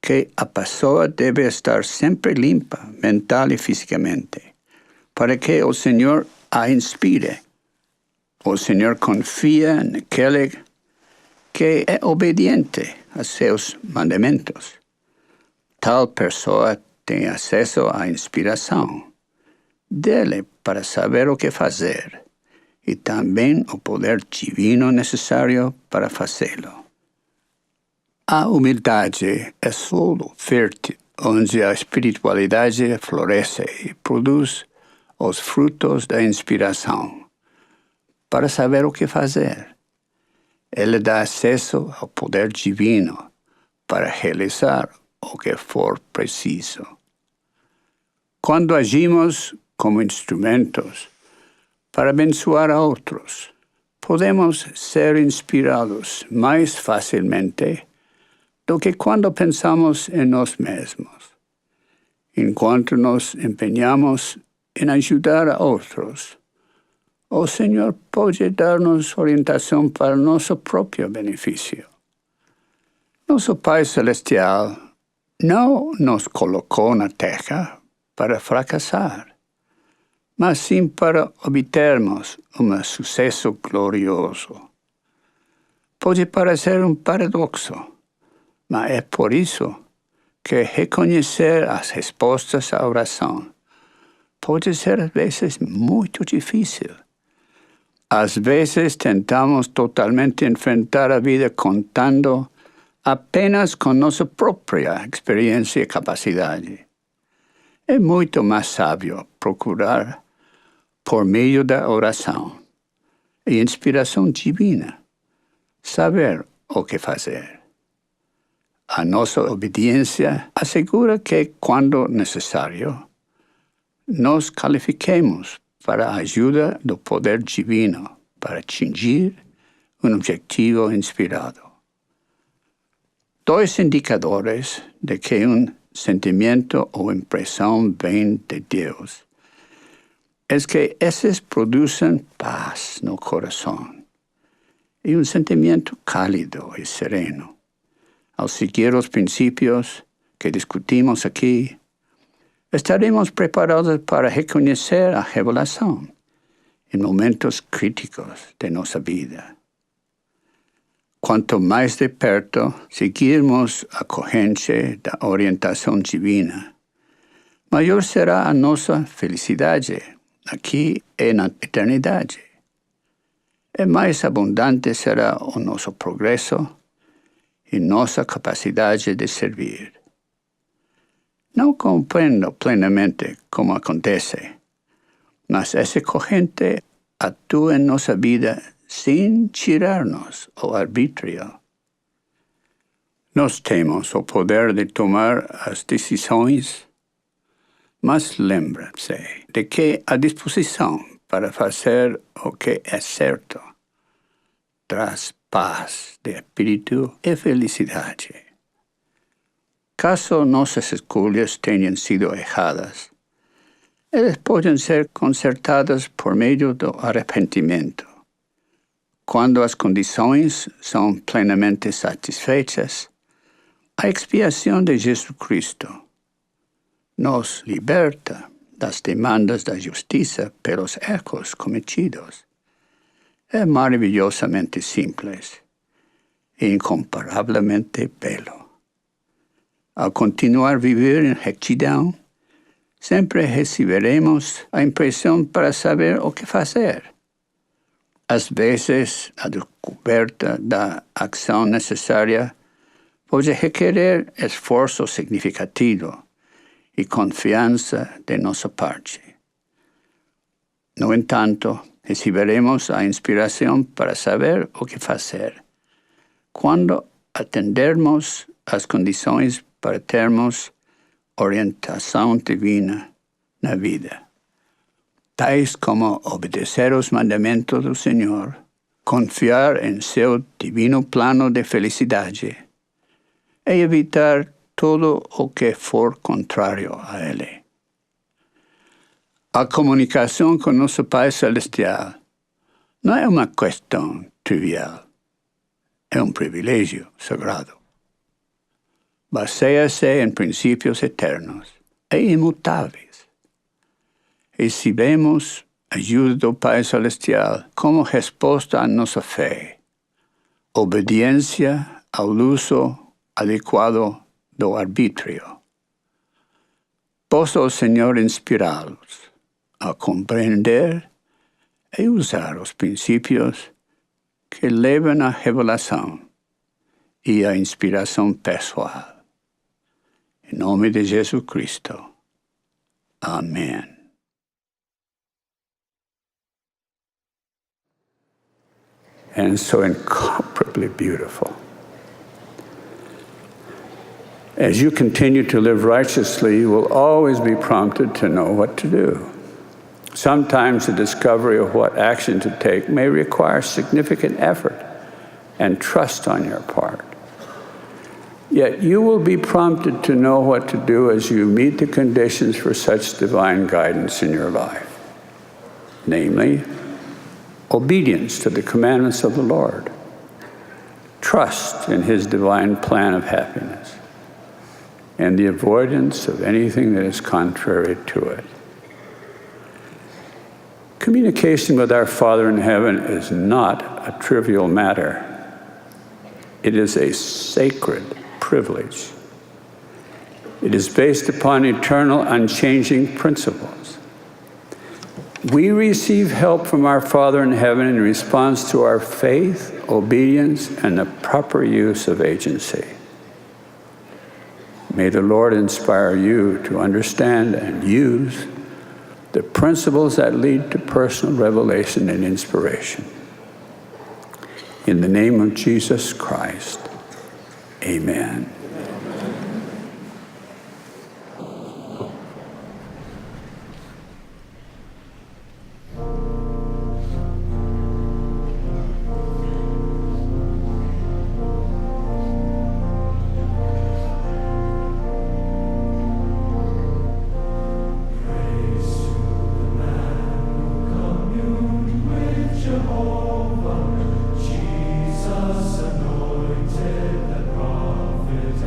J: que a pessoa deve estar sempre limpa, mental e fisicamente, para que o Senhor a inspire. O Senhor confia naquele que é obediente a seus mandamentos. Tal pessoa tem acesso à inspiração dele para saber o que fazer e também o poder divino necessário para fazê-lo. A humildade é solo fértil, onde a espiritualidade floresce e produz os frutos da inspiração para saber o que fazer. Ele dá acesso ao poder divino para realizar o que for preciso. Quando agimos como instrumentos para abençoar a outros, podemos ser inspirados mais facilmente do que quando pensamos em nós mesmos. Enquanto nos empenhamos em ajudar a outros, o Senhor pode dar-nos orientação para nosso próprio benefício. Nosso Pai Celestial não nos colocou na terra para fracassar, mas sim para obtermos sucesso glorioso. Pode parecer paradoxo, mas é por isso que reconhecer as respostas à oração pode ser às vezes muito difícil. Às vezes tentamos totalmente enfrentar a vida contando apenas com nossa própria experiência e capacidade. É muito mais sábio procurar, por meio da oração e inspiração divina, saber o que fazer. A nossa obediência assegura que, quando necessário, nos qualifiquemos para a ajuda do poder divino para atingir objetivo inspirado. 2 indicadores de que sentimento ou impressão vem de Deus é que esses produzem paz no coração e sentimento cálido e sereno. Ao seguir os princípios que discutimos aqui, estaremos preparados para reconhecer a revelação em momentos críticos de nossa vida. Quanto mais de perto seguirmos a corrente da orientação divina, maior será a nossa felicidade aqui e na eternidade. E mais abundante será o nosso progresso e nossa capacidade de servir. Não compreendo plenamente como acontece, mas essa corrente atua em nossa vida sem tirar-nos o arbítrio. Nós temos o poder de tomar as decisões, mas lembre-se de que a disposição para fazer o que é certo traz paz de espírito e felicidade. Caso nossas escolhas tenham sido erradas, elas podem ser consertadas por meio do arrependimento. Quando as condições são plenamente satisfeitas, a expiação de Jesus Cristo nos liberta das demandas da justiça pelos erros cometidos. É maravilhosamente simples e incomparavelmente belo. Ao continuar a viver em retidão, sempre receberemos a impressão para saber o que fazer. Às vezes, a descoberta da ação necessária pode requerer esforço significativo e confiança de nossa parte. No entanto, receberemos a inspiração para saber o que fazer quando atendermos às condições para termos orientação divina na vida, tais como obedecer os mandamentos do Senhor, confiar em seu divino plano de felicidade e evitar todo o que for contrário a ele. A comunicação com nosso Pai Celestial não é uma questão trivial, é um privilégio sagrado. Baseia-se em princípios eternos e imutáveis. Recebemos a ajuda do Pai Celestial como resposta à nossa fé, obediência ao uso adequado do arbítrio. Possa o Senhor inspirá-los a compreender e usar os princípios que levam à revelação e à inspiração pessoal. Em nome de Jesus Cristo. Amém. And so incomparably beautiful. As you continue to live righteously, you will always be prompted to know what to do. Sometimes the discovery of what action to take may require significant effort and trust on your part. Yet you will be prompted to know what to do as you meet the conditions for such divine guidance in your life. Namely, obedience to the commandments of the Lord, trust in His divine plan of happiness, and the avoidance of anything that is contrary to it.
K: Communication with our Father in heaven is not a trivial matter. It is a sacred privilege. It is based upon eternal, unchanging principles. We receive help from our Father in heaven in response to our faith, obedience, and the proper use of agency. May the Lord inspire you to understand and use the principles that lead to personal revelation and inspiration. In the name of Jesus Christ, amen.
L: Jesus anointed the prophet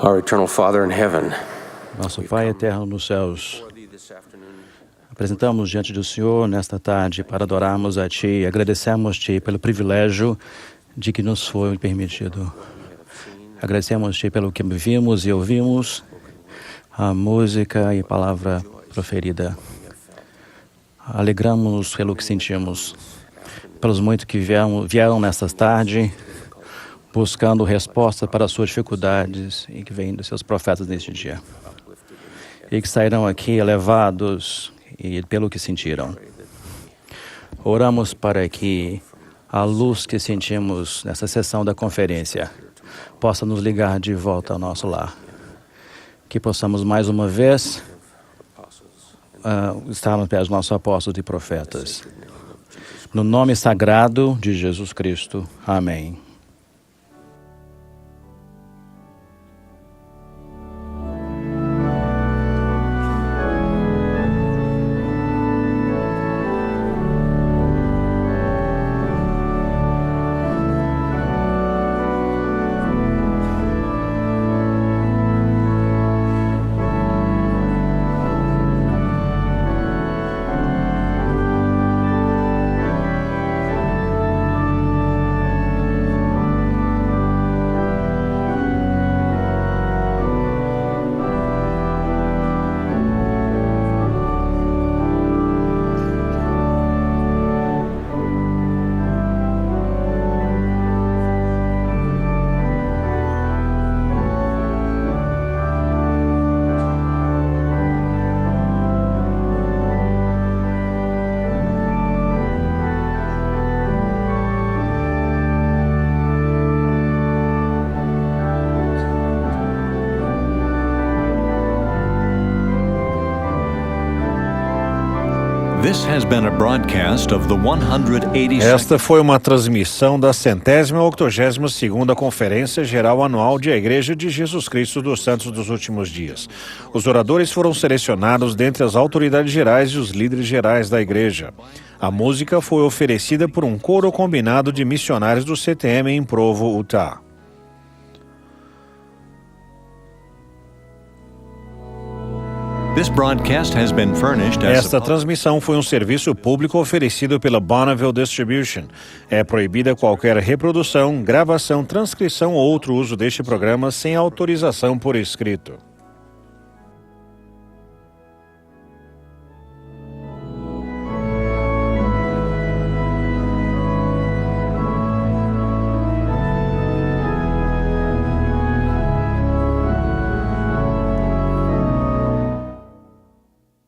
L: Our eternal Father in heaven,
M: Nosso Pai eterno nos céus, apresentamos diante do Senhor nesta tarde para adorarmos a Ti e agradecemos-Te pelo privilégio de que nos foi permitido. Agradecemos-Te pelo que vimos e ouvimos, a música e a palavra proferida. Alegramos-nos pelo que sentimos, pelos muitos que vieram nesta tarde, buscando resposta para as suas dificuldades e que vêm dos seus profetas neste dia. E que sairão aqui elevados e pelo que sentiram. Oramos para que a luz que sentimos nessa sessão da conferência possa nos ligar de volta ao nosso lar. Que possamos mais uma vez estar nos pés dos nossos apóstolos e profetas. No nome sagrado de Jesus Cristo. Amém.
B: Esta foi uma transmissão da 182ª Conferência Geral Anual de A Igreja de Jesus Cristo dos Santos dos Últimos Dias. Os oradores foram selecionados dentre as autoridades gerais e os líderes gerais da Igreja. A música foi oferecida por um coro combinado de missionários do CTM em Provo, Utah. Esta transmissão foi um serviço público oferecido pela Bonneville Distribution. É proibida qualquer reprodução, gravação, transcrição ou outro uso deste programa sem autorização por escrito.